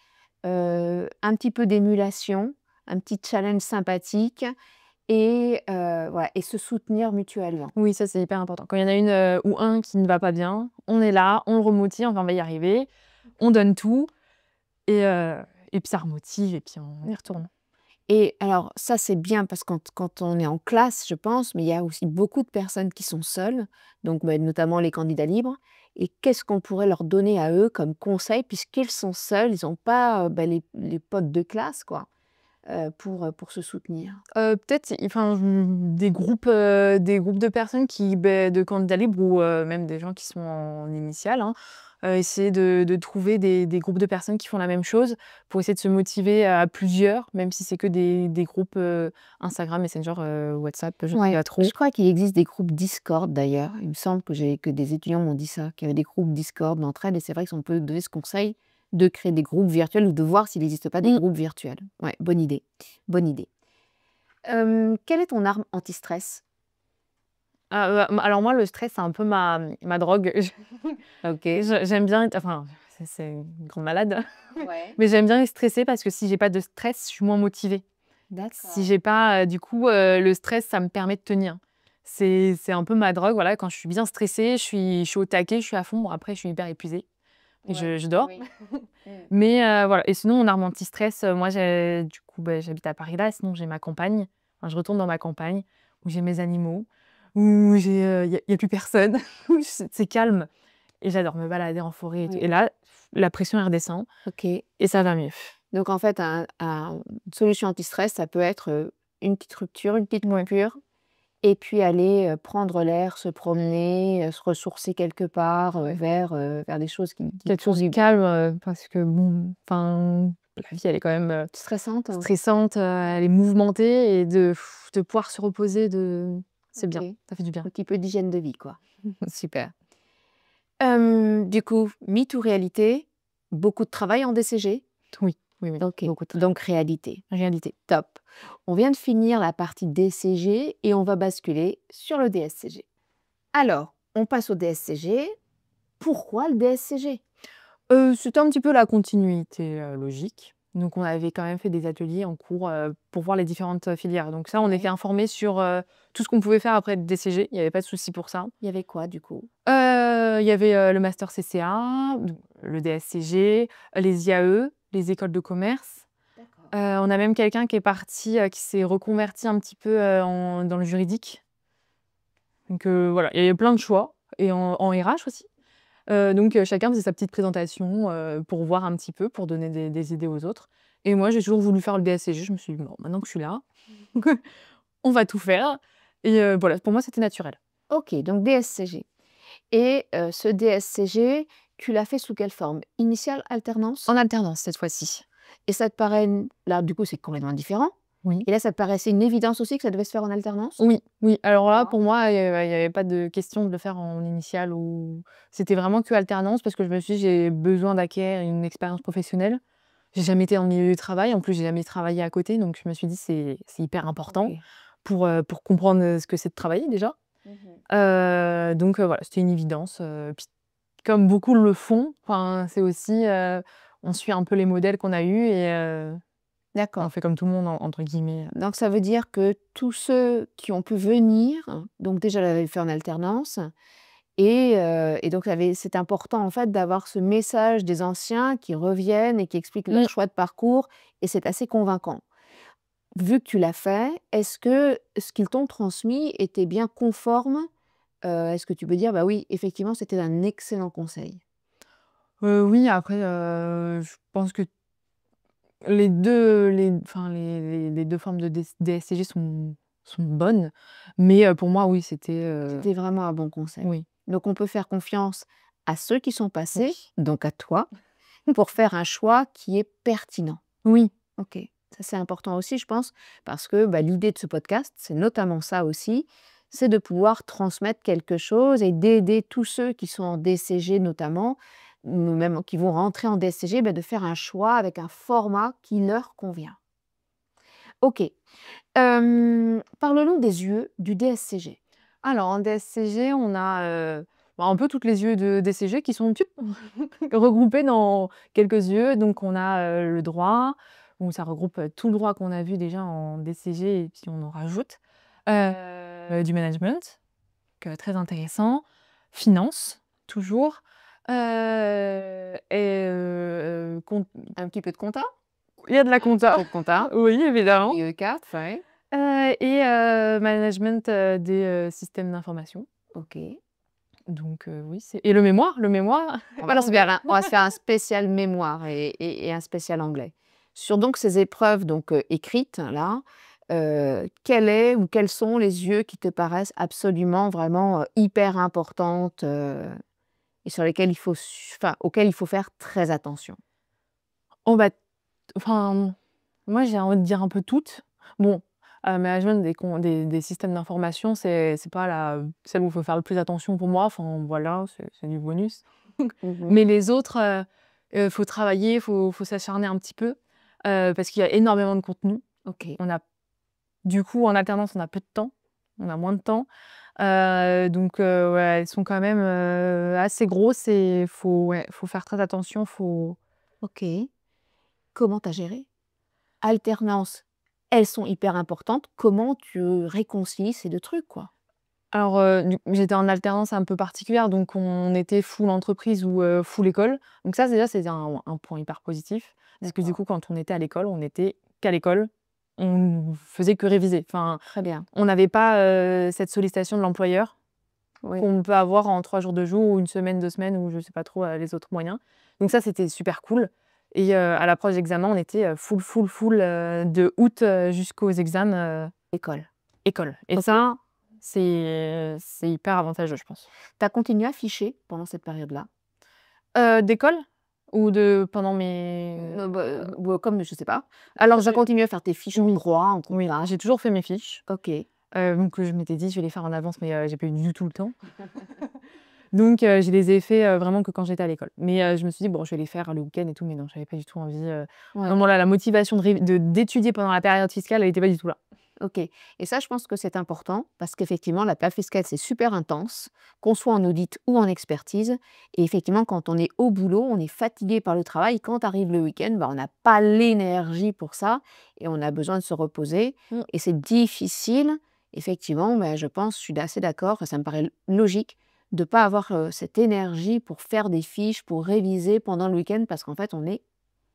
un petit peu d'émulation, un petit challenge sympathique et voilà et se soutenir mutuellement. Oui, ça, c'est hyper important. Quand il y en a une ou un qui ne va pas bien, on est là, on le remotive, enfin, on va y arriver, on donne tout et puis ça remotive et puis on y retourne. Et alors ça, c'est bien parce que quand on est en classe, je pense, mais il y a aussi beaucoup de personnes qui sont seules, donc notamment les candidats libres. Et qu'est-ce qu'on pourrait leur donner à eux comme conseil puisqu'ils sont seuls, ils n'ont pas, les potes de classe quoi, pour se soutenir? Peut-être, enfin, des groupes de personnes de candidats libres ou même des gens qui sont en initiale, hein, essayer de trouver des groupes de personnes qui font la même chose pour essayer de se motiver à plusieurs, même si c'est que des groupes Instagram, Messenger, WhatsApp, je sais Ouais, pas trop. je crois qu'il existe des groupes Discord d'ailleurs. Il me semble que des étudiants m'ont dit ça, qu'il y avait des groupes Discord d'entraide et c'est vrai qu'on peut donner ce conseil de créer des groupes virtuels ou de voir s'il n'existe pas des groupes virtuels. Ouais, bonne idée, bonne idée. Quelle est ton arme anti-stress? Alors moi, le stress, c'est un peu ma drogue. OK. J'aime bien être enfin, c'est une grande malade, Ouais. mais j'aime bien être stressée parce que si j'ai pas de stress, je suis moins motivée. Si D'accord. j'ai pas, du coup, le stress, ça me permet de tenir. C'est un peu ma drogue, voilà, quand je suis bien stressée, je suis au taquet, je suis à fond. Bon après, je suis hyper épuisée et je dors. Oui. Mais voilà et sinon, mon arme anti-stress, moi, du coup, j'habite à Paris là, sinon j'ai ma campagne. Enfin, je retourne dans ma campagne où j'ai mes animaux, où il y a plus personne, où c'est calme et j'adore me balader en forêt et tout Oui. et là, la pression, elle redescend OK. et ça va mieux. Donc en fait, une solution anti-stress, ça peut être, une petite rupture, une petite Ouais. coupure et puis aller, prendre l'air, se promener, se ressourcer quelque part, Ouais. vers des choses qui Quelque font chose du de calme, parce que bon, enfin, la vie, elle est quand même, stressante? stressante, elle est mouvementée et de pouvoir se reposer, c'est bien, OK. ça fait du bien. Un petit peu d'hygiène de vie, quoi. Super. Du coup, mythe ou réalité? Beaucoup de travail en DCG? Oui, oui, oui, OK, beaucoup de donc réalité. réalité. Top. On vient de finir la partie DCG et on va basculer sur le DSCG. Alors, on passe au DSCG. Pourquoi le DSCG? C'était un petit peu la continuité, logique. Donc on avait quand même fait des ateliers en cours, pour voir les différentes, filières. Donc ça, on était Ouais. informés sur, tout ce qu'on pouvait faire après le DCG, il y avait pas de souci pour ça. Il y avait quoi du coup? Il y avait, le master CCA, donc le DSCG, les IAE, les écoles de commerce. D'accord. On a même quelqu'un qui est parti, qui s'est reconverti un petit peu, dans le juridique. Donc voilà, il y avait plein de choix et en RH aussi. Donc chacun faisait sa petite présentation, pour voir un petit peu, pour donner des idées aux autres et moi, j'ai toujours voulu faire le DSCG. Je me suis dit: «Bon, maintenant que je suis là, on va tout faire» et voilà, pour moi, c'était naturel. OK, donc DSCG et ce DSCG, tu l'as fait sous quelle forme? Initiale, alternance? En alternance cette fois-ci. Et ça te paraît là, du coup, c'est complètement différent Oui. et là, ça te paraissait une évidence aussi que ça devait se faire en alternance? Oui, oui. Alors là, Pourquoi? pour moi, il y avait pas de question de le faire en initiale ou c'était vraiment que alternance parce que je me suis dit: «J'ai besoin d'acquérir une expérience professionnelle». J'ai jamais été dans le milieu du travail, en plus, j'ai jamais travaillé à côté, donc je me suis dit: «C'est hyper important OK. pour comprendre, ce que c'est de travailler déjà». Mmh. Donc voilà, c'était une évidence, puis comme beaucoup le font, enfin, c'est aussi, on suit un peu les modèles qu'on a eus et on D'accord. fait comme tout le monde entre guillemets. Donc ça veut dire que tous ceux qui ont pu venir, donc déjà l'avaient fait en alternance et donc c'est important en fait d'avoir ce message des anciens qui reviennent et qui expliquent leur Mmh. choix de parcours et c'est assez convaincant. Vu que tu l'as fait, est-ce que ce qu'ils t'ont transmis était bien conforme? Est-ce que tu peux dire: «Bah oui, effectivement, c'était un excellent conseil»? Oui, après, je pense que les 2 formes de DSCG sont bonnes, mais pour moi, oui, c'était, C'était vraiment un bon conseil. oui. Donc on peut faire confiance à ceux qui sont passés, Oui. donc à toi, pour faire un choix qui est pertinent. Oui. OK. Ça, c'est important aussi, je pense, parce que, bah, l'idée de ce podcast, c'est notamment ça aussi, c'est de pouvoir transmettre quelque chose et d'aider tous ceux qui sont en DCG notamment, ou même qui vont rentrer en DCG, bah, de faire un choix avec un format qui leur convient. OK. Parlons des yeux du DSCG. Alors en DSCG, on a, un peu toutes les UE de DCG qui sont regroupées dans quelques UE. Donc on a, le droit, où ça regroupe, tout le droit qu'on a vu déjà en DCG et puis on en rajoute. Du management, donc très intéressant. Finance, toujours, et compte Un petit peu de compta? il y a de la compta, Trop de compta. oui évidemment, UE4, ouais. et management, des, systèmes d'information. OK. Donc oui, c'est et le mémoire, On va se faire un spécial mémoire et un spécial anglais. Sur donc ces épreuves donc, écrites là, quel est ou quels sont les yeux qui te paraissent absolument vraiment, hyper importantes, et sur lesquels auxquels il faut faire très attention? Oh bah, enfin, moi j'ai envie de dire un peu toutes. Bon, management des systèmes d'information, c'est pas celle où il faut faire le plus attention pour moi, enfin voilà, c'est du bonus. Mmh. Mais les autres, faut travailler, faut s'acharner un petit peu, parce qu'il y a énormément de contenu. OK. Du coup, en alternance, on a peu de temps, on a moins de temps, donc ouais, elles sont quand même, assez grosses et faut faire très attention, OK. Comment tu as géré? Alternance, elles sont hyper importantes. Comment tu réconcilies ces 2 trucs, quoi? Alors, j'étais en alternance un peu particulière, donc on était full entreprise ou full école. Donc ça, déjà, c'était un point hyper positif. Parce que du D'accord. coup, quand on était à l'école, on était qu'à l'école. On faisait que réviser. Enfin, Très bien. on n'avait pas, cette sollicitation de l'employeur Oui. qu'on peut avoir en 3 jours, 2 jours ou 1 semaine, 2 semaines ou je sais pas trop, les autres moyens. Donc ça, c'était super cool et à l'approche d'examen, on était, full, de août, jusqu'aux examens, École. école et OK. ça, c'est hyper avantageux, je pense. Tu as continué à ficher pendant cette période-là? D'école ou de pendant mes Comme je sais pas. alors Tu as j'ai continué à faire tes fiches en oui, droit, en oui, compta? j'ai toujours fait mes fiches, OK. donc je m'étais dit: «Je vais les faire en avance», mais j'ai pas eu du tout le temps. Donc je les ai fait, vraiment que quand j'étais à l'école. Mais je me suis dit: «Bon, je vais les faire le week-end et tout», mais non, j'avais pas du tout envie, Ouais. vraiment la motivation d'étudier pendant la période fiscale, elle était pas du tout là. OK, et ça, je pense que c'est important parce qu'effectivement, la période fiscale, c'est super intense, qu'on soit en audit ou en expertise, et effectivement, quand on est au boulot, on est fatigué par le travail. Quand arrive le week-end, bah, on n'a pas l'énergie pour ça et on a besoin de se reposer Mmh. et c'est difficile. Effectivement, bah, je pense, je suis assez d'accord, ça me paraît logique de pas avoir, cette énergie pour faire des fiches, pour réviser pendant le week-end parce qu'en fait, on est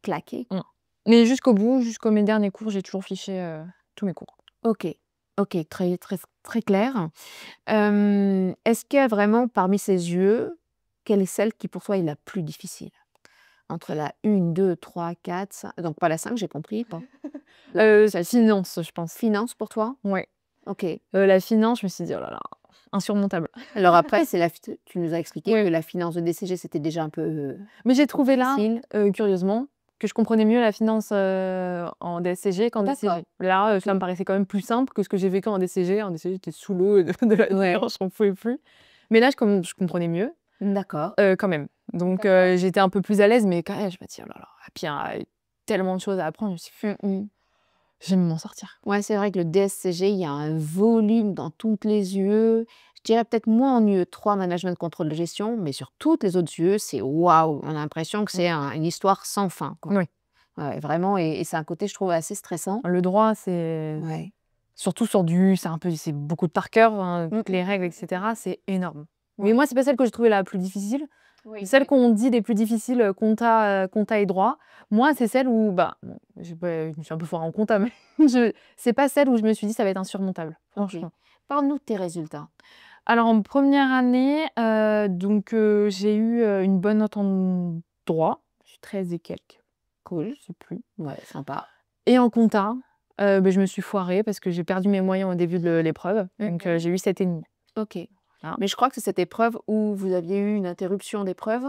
claqué. Mmh. Mais jusqu'au bout, jusqu'aux mes derniers cours, j'ai toujours fiché, tous mes cours. OK. OK, très, très, très clair. Est-ce qu'il y a vraiment parmi ces yeux, quelle est celle qui pour toi est la plus difficile? Entre la 1, 2, 3, 4, 5, donc pas la 5, j'ai compris, pas. C'est la finance, je pense. Finance pour toi? Ouais, OK. la finance, je me suis dit: «Oh là là, insurmontable». Alors après, c'est tu nous as expliqué que Ouais, la finance de DCG, c'était déjà un peu, mais j'ai trouvé là, difficile. curieusement, que je comprenais mieux la finance, en DSCG qu'en D'accord. DCG. Là, ça me OK. paraissait quand même plus simple que ce que j'ai vécu en DCG. En DCG, j'étais sous l'eau de la Ouais. finance, j'en pouvais plus. Mais là, je comprenais mieux, D'accord. quand même. Donc D'accord. j'étais un peu plus à l'aise, mais quand même, je me dis: «Oh là là» et puis il y a tellement de choses à apprendre, je me suis dit: Mmh mh. «Je vais m'en sortir». Ouais, c'est vrai que le DSCG, il y a un volume dans toutes les UE. Je dirais peut-être moins en UE3, management, contrôle de gestion, mais sur toutes les autres UE, c'est waouh! On a l'impression que Mmh. c'est une histoire sans fin, quoi. Oui. Ouais, vraiment, et c'est un côté, je trouve, assez stressant. Le droit, c'est Ouais. surtout c'est beaucoup de par cœur, hein, Mmh toutes les règles et cetera, c'est énorme. mh. Mais Ouais. moi, c'est pas celle que j'ai trouvée la plus difficile. Oui, Celle oui. qu'on dit des plus difficiles, compta et droit. Moi, c'est celle où, bah, bon, je me suis un peu foirée en compta, mais c'est pas celle où je me suis dit: «Ça va être insurmontable», OK. franchement. Parle-nous de tes résultats. Alors en première année, donc j'ai eu, une bonne note en droit, je suis 13 et quelques, Cool. je sais plus Ouais, sympa. et en compta, je me suis foirée parce que j'ai perdu mes moyens au début de l'épreuve, donc Mmh. j'ai eu 7,5. OK. Voilà. Mais je crois que c'est cette épreuve où vous aviez eu une interruption d'épreuve?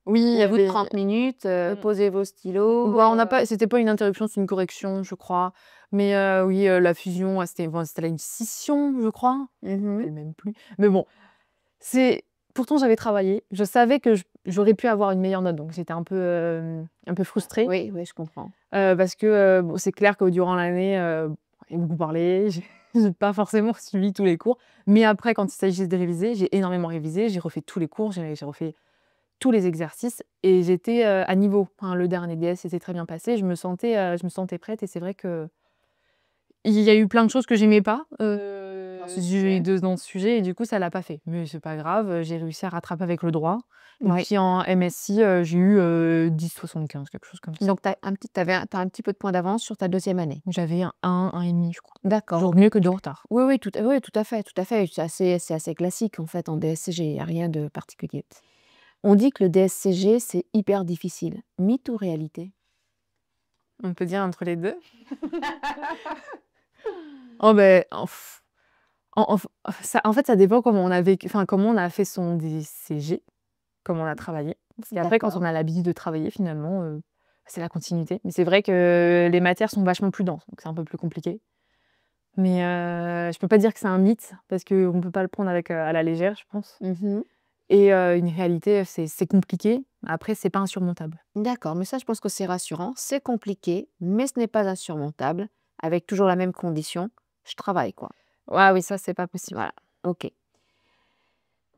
Oui, il y Au bout de avait 30 minutes, mmh. posez vos stylos, Bah, on n'a pas c'était pas une interruption, c'est une correction, je crois. Mais oui, la fusion, c'était là une scission, je crois? Je me Mmh. rappelle même plus. Mais bon, c'est pourtant j'avais travaillé. Je savais que j'aurais pu avoir une meilleure note, donc j'étais un peu frustrée, Oui, oui, je comprends. parce que, bon, c'est clair que durant l'année, j'ai beaucoup parlé, j'ai pas forcément suivi tous les cours. Mais après, quand il s'agissait de réviser, j'ai énormément révisé, j'ai refait tous les cours, j'ai refait tous les exercices et j'étais, à niveau. Enfin, le dernier DS s'était très bien passé, je me sentais prête et c'est vrai qu'il y a eu plein de choses que j'aimais pas, Dans ce sujet. dans ce sujet et du coup, ça l'a pas fait. Mais c'est pas grave, j'ai réussi à rattraper avec le droit et Oui. puis en MSI, j'ai eu, 10,75, quelque chose comme ça. Donc tu as un petit peu de points d'avance sur ta deuxième année? J'avais un 1,5 je crois. D'accord, Toujours OK. mieux que de retard. Oui, oui, oui, tout à fait, tout à fait. C'est assez classique, en fait, en DSCG, il y a rien de particulier. On dit que le DSCG, c'est hyper difficile. Mythe ou réalité? On peut dire entre les 2. Oh beh, en f ça en fait, ça dépend comment on a vécu enfin, comment on a fait son DCG. comme on a travaillé. Et après, quand on D'accord. a l'habitude de travailler, finalement, c'est la continuité. Mais c'est vrai que les matières sont vachement plus denses, donc c'est un peu plus compliqué. Mais je peux pas dire que c'est un mythe parce qu'on peut pas le prendre avec, à la légère, je pense. Mmh. Et une réalité, c'est compliqué. Après, c'est pas insurmontable. D'accord, mais ça, je pense que c'est rassurant. C'est compliqué, mais ce n'est pas insurmontable, avec toujours la même condition, je travaille, quoi. Ah oui, ça, c'est pas possible. Voilà, OK.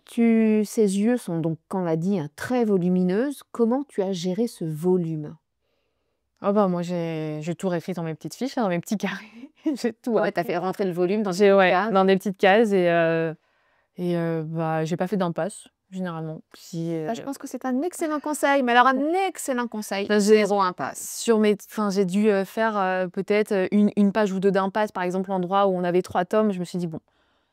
Ces yeux sont donc, on l'a dit, hein, très volumineuses. Comment tu as géré ce volume? Ah bah, moi, j'ai tout réécrit dans mes petites fiches, hein, dans mes petits carrés. J'ai tout Ouais, tu as appris. fait rentrer le volume dans J'ai une Ouais, case. dans des petites cases bah, j'ai pas fait d'impasse, généralement. Si, Bah, je pense que c'est un excellent conseil, mais alors un excellent conseil, bah, 0 impasse. j'ai dû, faire, peut-être, une page ou 2 d'impasse, par exemple, l'endroit où on avait 3 tomes. Je me suis dit: «Bon,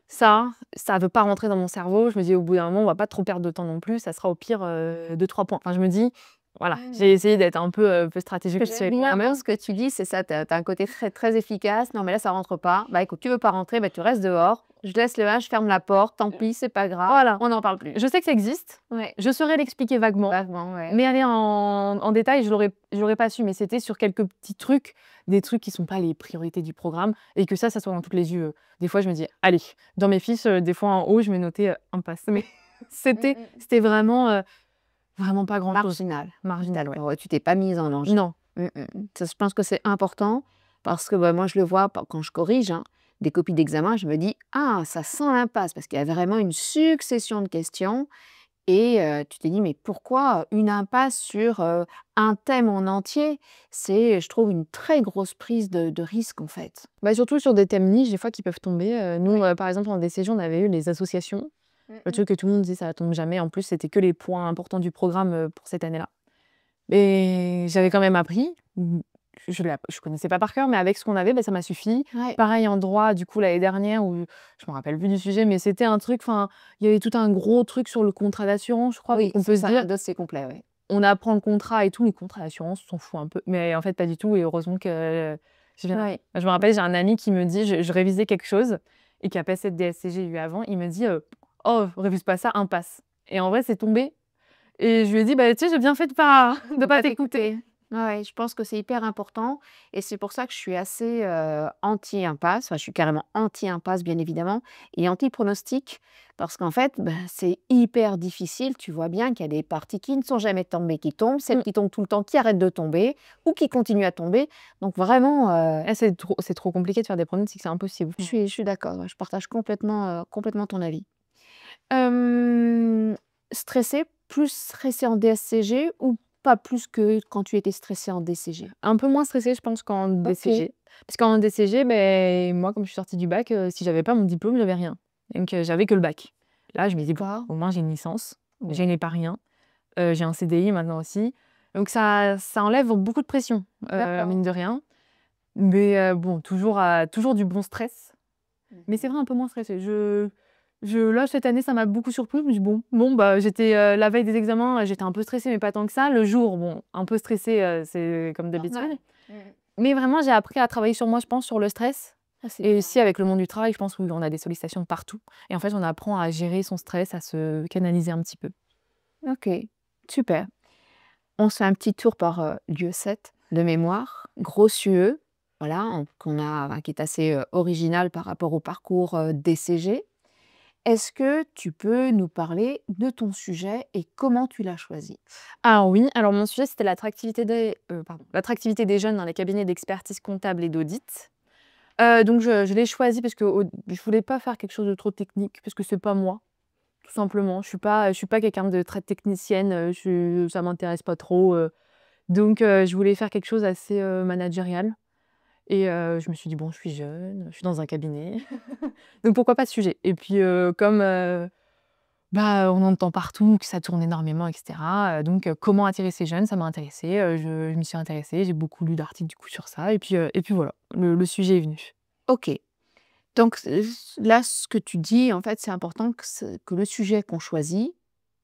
ça veut pas rentrer dans mon cerveau». Je me dis: «Au bout d'un moment, on va pas trop perdre de temps non plus, ça sera au pire, 2-3 points». Enfin, je me dis, voilà, Mmh. j'ai essayé d'être un peu stratégique aussi J'aime avec bien moi-même. ce que tu dis, c'est ça, tu as un côté très, très efficace. «Non, mais là, ça rentre pas. Bah, écoute, tu veux pas rentrer, bah, tu restes dehors. Je laisse le 1, je ferme la porte, tant pis, c'est pas grave, Voilà, on n'en parle plus». je sais que ça existe, Ouais, je saurais l'expliquer vaguement, vaguement, ouais. mais aller en détail, je l'aurais pas su, mais c'était sur quelques petits trucs, des trucs qui sont pas les priorités du programme et que ça soit dans toutes les yeux. Des fois, je me dis: «Allez», dans mes fiches, des fois en haut, je me notais, impasse, mais Mmh c'était mh. c'était vraiment pas grand-chose. Marginal. Marginal, ouais. D'accord, ouais, tu t'es pas mise en danger. Non. Ça, je pense que c'est important parce que, bah, moi, je le vois quand je corrige, hein, des copies d'examen, je me dis: «Ah, ça sent l'impasse» parce qu'il y a vraiment une succession de questions et tu te dis: «Mais pourquoi une impasse sur, un thème en entier?» C'est, je trouve, une très grosse prise de risque, en fait. Bah, surtout sur des thèmes niches, des fois, qui peuvent tomber. Nous, Ouais. par exemple, en DCG, on avait eu les associations. Mmh Le mh. truc que tout le monde disait: «Ça tombe jamais». En plus, c'était que les points importants du programme, pour cette année-là. Et j'avais quand même appris. Je connaissais pas par cœur, mais avec ce qu'on avait, bah, ça m'a suffi. Ouais. Pareil en droit, du coup, l'année dernière où je me rappelle plus du sujet, mais c'était un truc, enfin, il y avait tout un gros truc sur le contrat d'assurance, je crois. Donc Oui, on c'est peut se ça, dire, un dossier complet, ouais. on apprend le contrat et tout, le contrat d'assurance, on s'en fout un peu. Mais en fait, pas du tout et heureusement que je viens Ouais. je me rappelle, j'ai un ami qui me dit, je révisais quelque chose et qui a passé de DSCG eu avant, il me dit: «Oh, révise pas ça, impasse». Et en vrai, c'est tombé et je lui ai dit: «Bah, tu sais, j'ai bien fait de De pas pas t'écouter». t'écouter. Ouais, ouais, je pense que c'est hyper important et c'est pour ça que je suis assez, anti-impasse. Enfin, je suis carrément anti-impasse, bien évidemment et anti-pronostic parce qu'en fait, bah, c'est hyper difficile. Tu vois bien qu'il y a des parties qui ne sont jamais tombées, qui tombent, celles Mmh. qui tombent tout le temps, qui arrêtent de tomber ou qui continuent à tomber. Donc vraiment, C'est trop compliqué de faire des pronostics, c'est impossible. je suis d'accord, ouais, je partage complètement ton avis. Hem, stressée, plus stressée en DSCG ou pas plus que quand tu étais stressée en DCG? Un peu moins stressée, je pense, qu'en OK. DCG. Parce qu'en DCG, beh, moi, comme je suis sortie du bac, si j'avais pas mon diplôme, j'avais rien. Donc j'avais que le bac. Là, je me dis: «Bon, D'accord. au moins j'ai une licence, Ouais. je n'ai pas rien, j'ai un CDI maintenant aussi». Donc ça enlève beaucoup de pression, D'accord. mine de rien. Mais bon, toujours du bon stress. Mais c'est Mmh. vrai, un peu moins stressée. Là, cette année, ça m'a beaucoup surpris. Je me dis: «Bon, bah, j'étais, la veille des examens, j'étais un peu stressée, mais pas tant que ça. Le jour, bon, un peu stressée, c'est comme d'habitude». Normal. Mmh. Mais vraiment, j'ai appris à travailler sur moi, je pense, sur le stress. Ah, c'est Et bien. aussi avec le monde du travail, je pense, où on a des sollicitations de partout. Et en fait, on apprend à gérer son stress, à se canaliser un petit peu. OK, super. On se fait un petit tour par, lieu 7 de mémoire. Grossueux, voilà, qu'on a enfin, qui est assez, original par rapport au parcours, DCG. Est-ce que tu peux nous parler de ton sujet et comment tu l'as choisi? Ah oui, alors mon sujet, c'était l'attractivité des jeunes dans les cabinets d'expertise comptable et d'audit. Donc je l'ai choisi parce que je voulais pas faire quelque chose de trop technique, parce que c'est pas moi, tout simplement. Je suis pas quelqu'un de très technicienne, ça m'intéresse pas trop, donc je voulais faire quelque chose assez, managérial et je me suis dit: «Bon, je suis jeune, je suis dans un cabinet, donc pourquoi pas ce sujet?» Et puis, comme, bah, on entend partout que ça tourne énormément et cetera, donc comment attirer ces jeunes? Ça m'a intéressée, je m'y suis intéressée, j'ai beaucoup lu d'articles, du coup, sur ça et puis voilà, le sujet est venu. OK. Donc là, ce que tu dis, en fait, c'est important que le sujet qu'on choisit,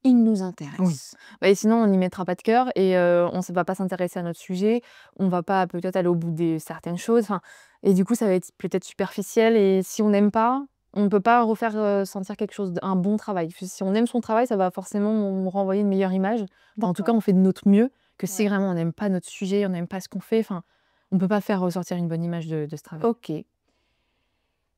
il nous Oui. intéresse. Bah, et sinon on n'y mettra pas de cœur et on va pas s'intéresser à notre sujet, on va pas peut-être aller au bout de certaines choses, enfin et du coup ça va être peut-être superficiel et si on n'aime pas, On ne peut pas refaire, sentir quelque chose un bon travail. Si on aime son travail, ça va forcément nous renvoyer une meilleure image. Enfin, en tout cas, on fait de notre mieux que si Ouais. vraiment on n'aime pas notre sujet, on n'aime pas ce qu'on fait, enfin, on ne peut pas faire ressortir une bonne image de ce travail. OK.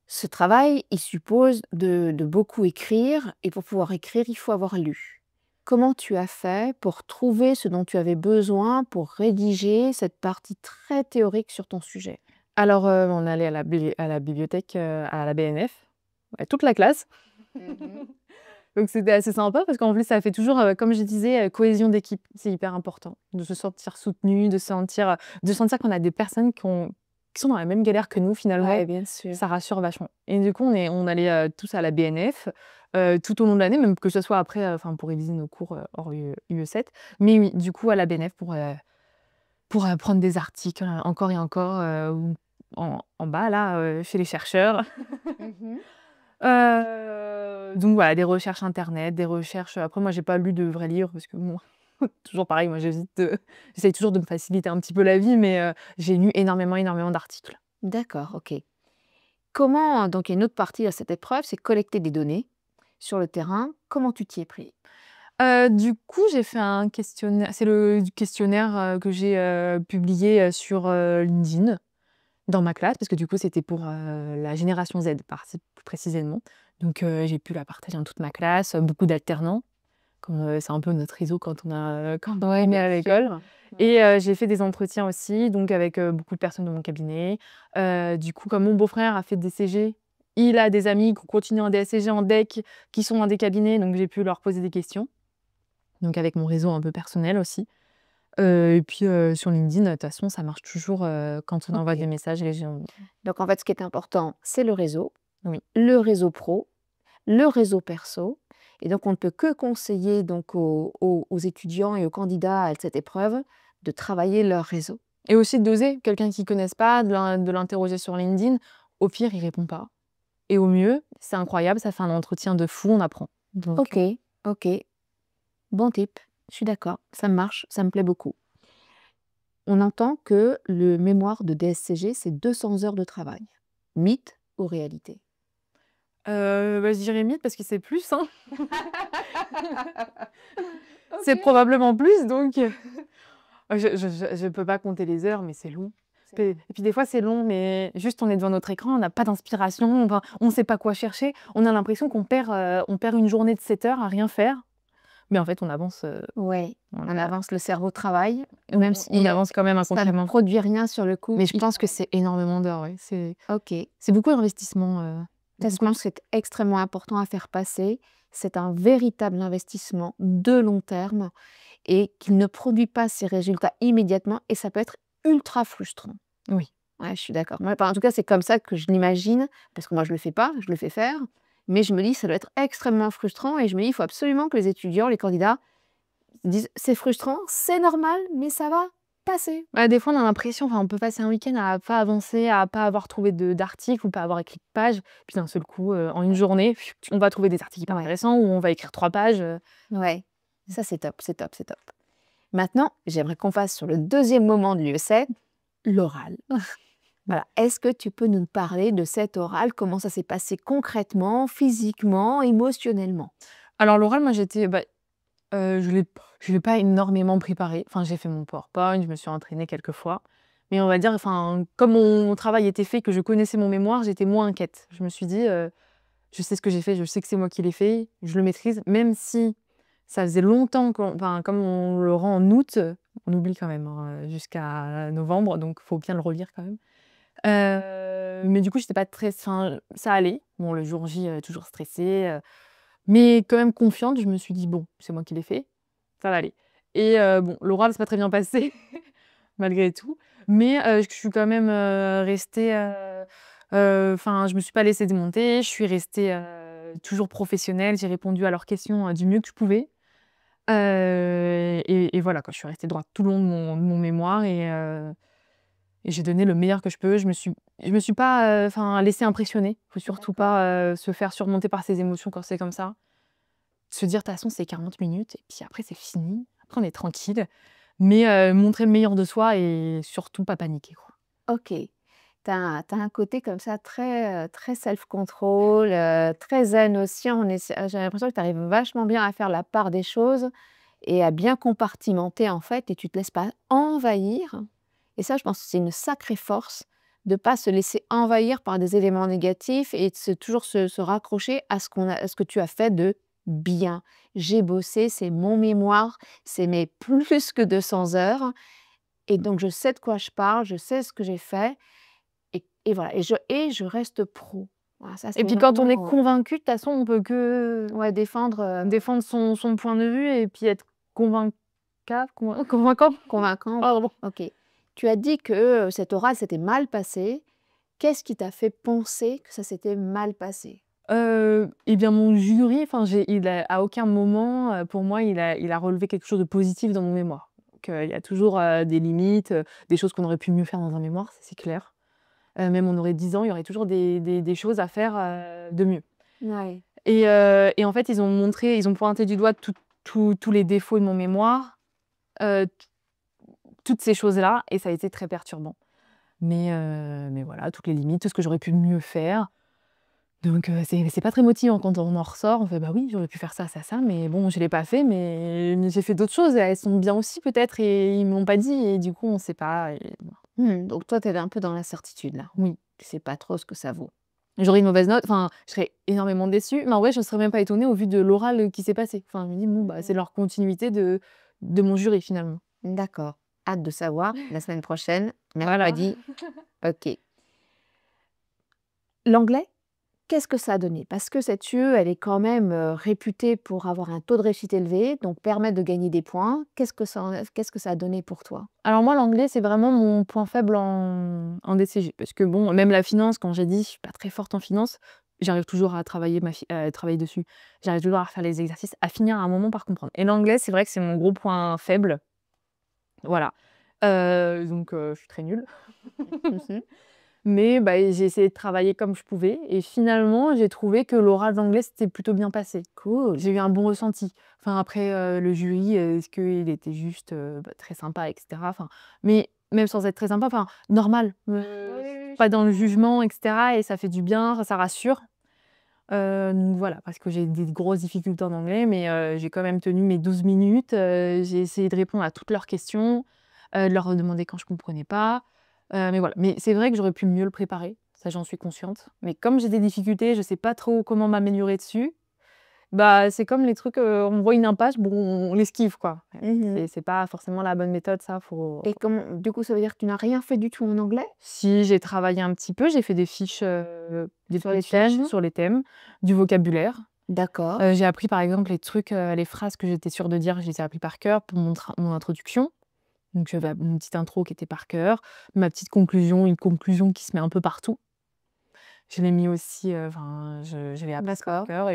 Ce travail, il suppose de beaucoup écrire et pour pouvoir écrire, il faut avoir lu. Comment tu as fait pour trouver ce dont tu avais besoin pour rédiger cette partie très théorique sur ton sujet? Alors, on allait à la bibliothèque, à la BNF, ouais, toute la classe. Mmh. Donc c'était assez sympa parce qu'en plus ça fait toujours, comme je disais, cohésion d'équipe. C'est hyper important de se sentir soutenu, de sentir qu'on a des personnes qui sont dans la même galère que nous finalement. Ouais, bien sûr. Ça rassure vachement et du coup on allait, tous à la BNF, tout au long de l'année, même que ce soit après, enfin pour réviser nos cours, hors UE7. Mais oui, du coup à la BNF pour, prendre des articles, encore et encore, ou en bas là, chez les chercheurs. Mmh. Donc voilà, des recherches internet, des recherches, après moi j'ai pas lu de vrais livres parce que bon, toujours pareil, moi j'essaye toujours de me faciliter un petit peu la vie, mais j'ai lu énormément, énormément d'articles. D'accord, OK. Comment donc il y a une autre partie à cette épreuve, c'est collecter des données sur le terrain. Comment tu t'y es pris? Du coup, j'ai fait un questionnaire, c'est le questionnaire, que j'ai, publié, sur, LinkedIn, dans ma classe, parce que du coup c'était pour, la génération Z plus précisément. Donc j'ai pu la partager dans toute ma classe, beaucoup d'alternants. Comme, c'est un peu notre réseau quand on Ouais, est bien à l'école sûr. et j'ai fait des entretiens aussi, donc avec, beaucoup de personnes de mon cabinet. Du coup, comme mon beau-frère a fait des DCG, il a des amis qui ont continué en DSCG, en DEC, qui sont dans des cabinets, donc j'ai pu leur poser des questions. Donc avec mon réseau un peu personnel aussi. Et puis, sur LinkedIn, de toute façon, ça marche toujours, quand on envoie OK. des messages, les gens Donc en fait, ce qui est important, c'est oui. le réseau pro, le réseau perso et donc on ne peut que conseiller donc aux étudiants et aux candidats à cette épreuve de travailler leur réseau. Et aussi d'oser, quelqu'un qu'ils connaissent pas, de l'interroger sur LinkedIn. Au pire, il répond pas. Et au mieux, c'est incroyable, ça fait un entretien de fou, on apprend. Donc OK, OK, bon type, je suis d'accord, ça marche, ça me plaît beaucoup. On entend que le mémoire de DSCG, c'est 200 heures de travail. Mythe ou réalité? bah, je dirais mythe parce que c'est plus, hein. C'est OK. probablement plus donc je peux pas compter les heures, mais c'est long. Et puis des fois, c'est long, mais juste on est devant notre écran, on n'a pas d'inspiration, enfin, on sait pas quoi chercher. On a l'impression on perd une journée de 7 heures à rien faire, mais en fait on avance, Ouais, on voilà, avance, le cerveau travaille, même on si avance quand même ça ne inconsciemment. produit rien sur le coup, Mais je il pense que travaille. c'est énormément d'heures, ouais. OK. C'est beaucoup d'investissement, Je beaucoup. pense que c'est extrêmement important à faire passer. C'est un véritable investissement de long terme et qui ne produit pas ses résultats immédiatement et ça peut être ultra frustrant. Oui. Ouais, je suis d'accord. Moi, enfin, en tout cas, c'est comme ça que je l'imagine, parce que moi, je le fais pas, je le fais faire, mais je me dis: «Ça doit être extrêmement frustrant» et je me dis: «Il faut absolument que les étudiants, les candidats disent: "C'est frustrant, c'est normal, mais ça va passer"». Bah, des fois, on a l'impression, enfin, on peut passer un week-end à pas avancer, à pas avoir trouvé d'articles ou pas avoir écrit de page. Puis d'un seul coup, en une journée, on va trouver des articles hyper Ouais, intéressants ou on va écrire 3 pages, ouais. Ça, c'est top, c'est top, c'est top. Maintenant, j'aimerais qu'on fasse sur le deuxième moment de l'UE7, l'oral. Voilà. Est-ce que tu peux nous parler de cet oral? Comment ça s'est passé concrètement, physiquement, émotionnellement? Alors l'oral, moi, je l'ai pas énormément préparé. Enfin, j'ai fait mon PowerPoint, je me suis entraînée quelques fois. Mais on va dire, enfin, comme mon travail était fait, que je connaissais mon mémoire, j'étais moins inquiète. Je me suis dit, «Je sais ce que j'ai fait, je sais que c'est moi qui l'ai fait, je le maîtrise». Même si ça faisait longtemps enfin, comme on le rend en août, on oublie quand même, hein, jusqu'à novembre, donc il faut bien le relire quand même. Mais du coup, j'étais pas très enfin, ça allait. Bon, le jour J, toujours stressée, mais quand même confiante. Je me suis dit: «Bon, c'est moi qui l'ai fait, ça va aller» et bon, l'oral s'est pas très bien passé malgré tout, mais je suis quand même, restée, enfin, je me suis pas laissée démonter. Je suis restée, toujours professionnelle. J'ai répondu à leurs questions, du mieux que je pouvais, et voilà quoi. Je suis restée droite tout le long de mon mémoire et j'ai donné le meilleur que je peux. Je me suis pas, enfin, laissée impressionner. Faut surtout D'accord. pas, se faire surmonter par ses émotions quand c'est comme ça. Se dire: «De toute façon, c'est 40 minutes et puis après c'est fini. Après on est tranquille». Mais montrer le meilleur de soi et surtout pas paniquer, quoi. OK. Tu un côté comme ça très self-control, très zen aussi. J'ai l'impression que tu arrives vachement bien à faire la part des choses et à bien compartimenter, en fait, et tu te laisses pas envahir. Et ça, je pense que c'est une sacrée force de pas se laisser envahir par des éléments négatifs et de toujours se raccrocher à ce que tu as fait de bien. J'ai bossé, c'est mon mémoire, c'est mes plus que 200 heures et donc je sais de quoi je parle, je sais ce que j'ai fait et voilà et je reste pro. Voilà, ça Et c'est puis quand on est vraiment, convaincu, de toute façon, on peut que ouais, défendre son point de vue et puis être convaincant. convaincant. Pardon. OK. Tu as dit que, cet oral s'était mal passé. Qu'est-ce qui t'a fait penser que ça s'était mal passé? Et bien mon jury, enfin il a à aucun moment, pour moi, il a relevé quelque chose de positif dans mon mémoire. Donc il y a toujours, des limites, des choses qu'on aurait pu mieux faire dans un mémoire, ça c'est clair. Même on aurait 10 ans, il y aurait toujours des choses à faire, de mieux. Ouais. Et en fait, ils ont pointé du doigt tous les défauts de mon mémoire, t toutes ces choses-là et ça a été très perturbant. Mais voilà, toutes les limites, tout ce que j'aurais pu mieux faire. Donc c'est pas très motivant quand on en ressort, on fait: «Bah oui, j'aurais pu faire ça, ça, ça, mais bon, je l'ai pas fait, mais j'ai fait d'autres choses et elles sont bien aussi peut-être et ils me l'ont pas dit» et du coup, on sait pas et Donc toi, tu es un peu dans l'incertitude là. oui. Tu sais pas trop ce que ça vaut. J'aurais une mauvaise note, enfin, je serais énormément déçue, mais en vrai, je serais même pas étonnée au vu de l'oral, qui s'est passé. Enfin, je me dis: «Bon, bah, c'est leur continuité de mon jury finalement». D'accord. Hâte de savoir la semaine prochaine, Voilà. mercredi. OK. L'anglais, qu'est-ce que ça a donné? Parce que cette UE, elle est quand même, réputée pour avoir un taux de réussite élevé, donc permettre de gagner des points. Qu'est-ce que ça a donné pour toi? Alors moi, l'anglais, c'est vraiment mon point faible en DCG parce que bon, même la finance, quand j'ai dit: «Je suis pas très forte en finance», j'arrive toujours à travailler dessus. J'arrive toujours à refaire les exercices, à finir à un moment par comprendre et l'anglais, c'est vrai que c'est mon gros point faible, voilà. Donc je suis très nulle. Mmh. Mais bah, j'ai essayé de travailler comme je pouvais et finalement, j'ai trouvé que l'oral d'anglais s'était plutôt bien passé. Cool. J'ai eu un bon ressenti. Enfin après, le jury, est-ce qu'il était juste, bah, très sympa et cetera? Enfin, mais même sans être très sympa, enfin normal, Oui, oui, je pas dans le comprends. jugement et cetera et ça fait du bien, ça rassure. Donc voilà, parce que j'ai des grosses difficultés en anglais, mais j'ai quand même tenu mes 12 minutes, j'ai essayé de répondre à toutes leurs questions, de leur demander quand je comprenais pas, mais voilà. Mais c'est vrai que j'aurais pu mieux le préparer, ça j'en suis consciente. Mais comme j'ai des difficultés, je sais pas trop comment m'améliorer dessus, bah, c'est comme les trucs, on voit une impasse, bon, on l'esquive quoi. Ouais, Mmh. c'est pas forcément la bonne méthode ça, faut Et comment du coup, ça veut dire que tu n'as rien fait du tout en anglais? si j'ai travaillé un petit peu, j'ai fait des fiches, des Sur les petites fiches thèmes? sur les thèmes, du vocabulaire. D'accord. J'ai appris par exemple les trucs, les phrases que j'étais sûre de dire, je les ai appris par cœur pour mon introduction. Donc j'avais une petite intro qui était par cœur, ma petite conclusion, une conclusion qui se met un peu partout. Je l'ai mis aussi, enfin je l'ai appris par D'accord. cœur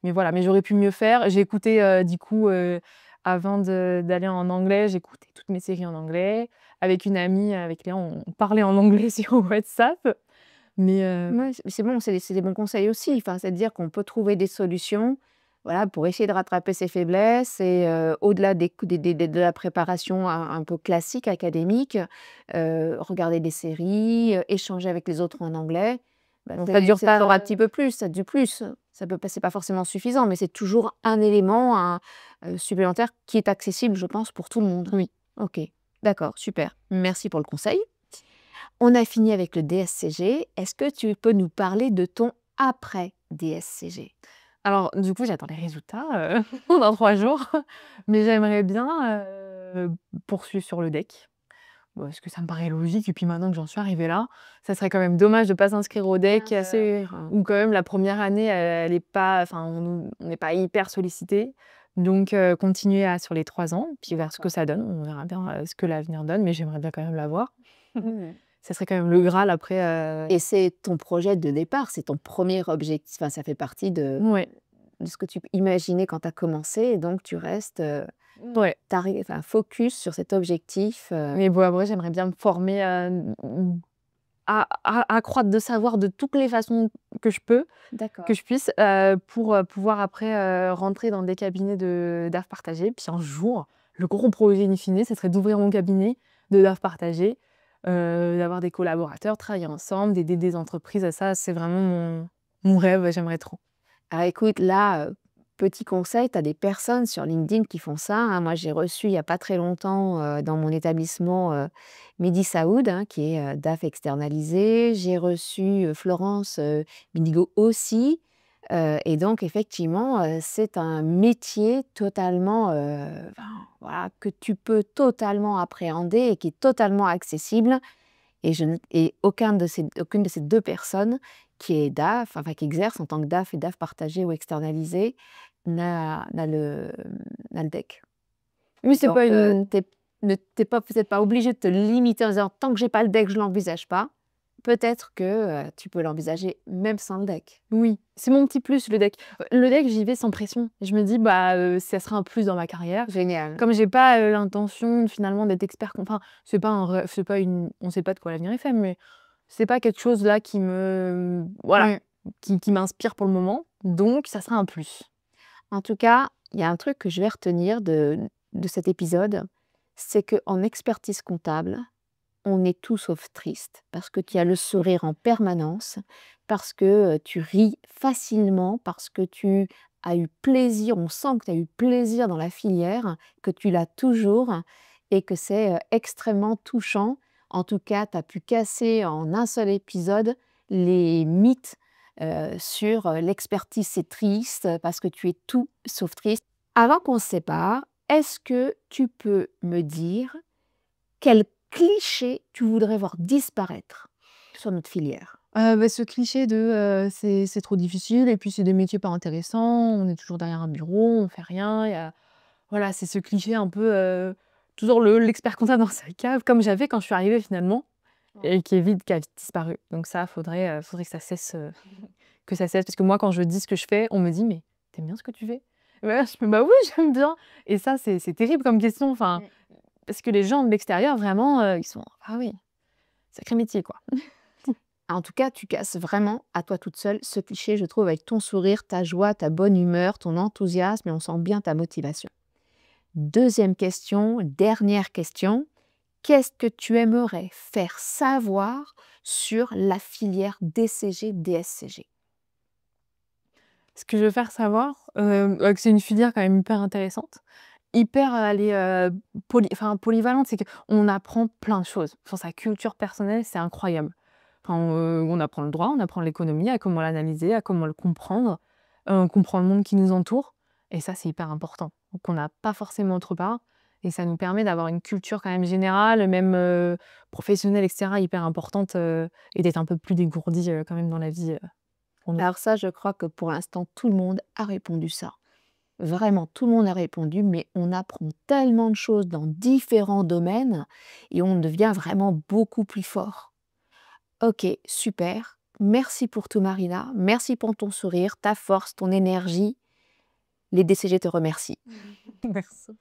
mais voilà, mais j'aurais pu mieux faire. J'ai écouté, du coup, avant d'aller en anglais, j'écoutais toutes mes séries en anglais. Avec une amie, avec Léa, on parlait en anglais sur WhatsApp. Mais Ouais, c'est bon, c'est des bons conseils aussi. Enfin, c'est de dire qu'on peut trouver des solutions, voilà, pour essayer de rattraper ses faiblesses et au-delà de la préparation un peu classique, académique, regarder des séries, échanger avec les autres en anglais. Bah, bon, ça dure c'est pas toujours un petit peu plus, ça du plus. Ça peut pas c'est pas forcément suffisant, mais c'est toujours un élément, supplémentaire qui est accessible, je pense, pour tout le monde. oui. OK, d'accord, super. Merci pour le conseil. On a fini avec le DSCG. Est-ce que tu peux nous parler de ton après DSCG? Alors, du coup, j'attends les résultats, dans 3 jours, mais j'aimerais bien, poursuivre sur le DEC. Parce que ça me paraît logique et puis maintenant que j'en suis arrivée là, ça serait quand même dommage de pas s'inscrire au Bien DEC, sûr. où quand même la première année, elle est pas enfin, on n'est pas hyper sollicité. Donc continuer sur les 3 ans, puis voir ce que D'accord. ça donne. On verra bien, ce que l'avenir donne, mais j'aimerais bien quand même l'avoir. Mmh. Ça serait quand même le Graal après, Et c'est ton projet de départ, c'est ton premier objectif, enfin, ça fait partie ouais, de ce que tu imaginais quand tu as commencé et donc tu restes, ouais. enfin, focus sur cet objectif, Mais bon, après, j'aimerais bien me former, à accroître de savoir de toutes les façons que je peux, que d'accord. je puisse, pour, pouvoir après, rentrer dans des cabinets d'art partagé. Puis un jour, le gros projet in fine, ça serait d'ouvrir mon cabinet de d'art partagé, d'avoir des collaborateurs, travailler ensemble, d'aider des entreprises. Ça, c'est vraiment mon rêve, j'aimerais trop. Alors écoute, là, petit conseil, tu as des personnes sur LinkedIn qui font ça, hein. Moi, j'ai reçu il y a pas très longtemps, dans mon établissement, Mehdi Saoud, hein, qui est, DAF externalisé. J'ai reçu, Florence, Bindigo aussi, et donc effectivement, c'est un métier totalement, enfin, voilà, que tu peux totalement appréhender et qui est totalement accessible. Et aucune de ces 2 personnes qui est DAF, enfin qui exerce en tant que DAF et DAF partagé ou externalisé, n'a n'a le DEC. Oui, c'est Donc pas une tu es pas peut-être pas obligé de te limiter en disant: «Tant que j'ai pas le DEC, je l'envisage pas». Peut-être que, tu peux l'envisager même sans le DEC. Oui, c'est mon petit plus, le deck. Le deck, j'y vais sans pression. Je me dis: «Bah, ça sera un plus dans ma carrière». Génial. Comme j'ai pas, l'intention finalement d'être expert enfin, c'est pas un rêve, c'est pas une on sait pas de quoi l'avenir est fait, mais c'est pas quelque chose là qui me voilà, Ouais. qui m'inspire pour le moment, donc ça sera un plus. En tout cas, il y a un truc que je vais retenir de cet épisode, c'est qu'en expertise comptable, on est tout sauf triste parce que tu as le sourire en permanence, parce que, tu ris facilement, parce que tu as eu plaisir, on sent que tu as eu plaisir dans la filière, que tu l'as toujours et que c'est, extrêmement touchant. En tout cas, tu as pu casser en un seul épisode les mythes, sur, l'expertise c'est triste, parce que tu es tout sauf triste. Avant qu'on se sépare, est-ce que tu peux me dire quel cliché tu voudrais voir disparaître sur notre filière? Bah, ce cliché de, c'est trop difficile et puis c'est des métiers pas intéressants, on est toujours derrière un bureau, on fait rien, il y a voilà, c'est ce cliché un peu, toujours l'expert comptable dans sa cave, comme j'avais quand je suis arrivée finalement et qui a vite disparu. Donc ça, faudrait que ça cesse, que ça cesse parce que moi, quand je dis ce que je fais, on me dit: «Mais tu aimes bien ce que tu fais?» Ouais, je fais: «Bah oui, j'aime bien» et ça, c'est terrible comme question, enfin, parce que les gens de l'extérieur vraiment, ils sont: «Ah oui, sacré métier, quoi». En tout cas, tu casses vraiment à toi toute seule ce cliché, je trouve, avec ton sourire, ta joie, ta bonne humeur, ton enthousiasme et on sent bien ta motivation. Deuxième question, dernière question, qu'est-ce que tu aimerais faire savoir sur la filière DCG, DSCG? Ce que je veux faire savoir, bah, que c'est une filière quand même hyper intéressante, hyper, elle est, polyvalente, c'est qu'on apprend plein de choses. Sur sa culture personnelle, c'est incroyable. Enfin, on apprend le droit, on apprend l'économie, à comment l'analyser, à comment le comprendre, on comprend le monde qui nous entoure et ça, c'est hyper important. Donc on n'a pas forcément autre part et ça nous permet d'avoir une culture quand même générale, même, professionnelle et cetera, hyper importante, et d'être un peu plus dégourdi, quand même dans la vie, pour nous. Alors ça, je crois que pour l'instant, tout le monde a répondu ça. Vraiment, tout le monde a répondu, mais on apprend tellement de choses dans différents domaines et on devient vraiment beaucoup plus fort. OK, super. Merci pour tout, Marina. Merci pour ton sourire, ta force, ton énergie. Les DCG te remercient. Merci.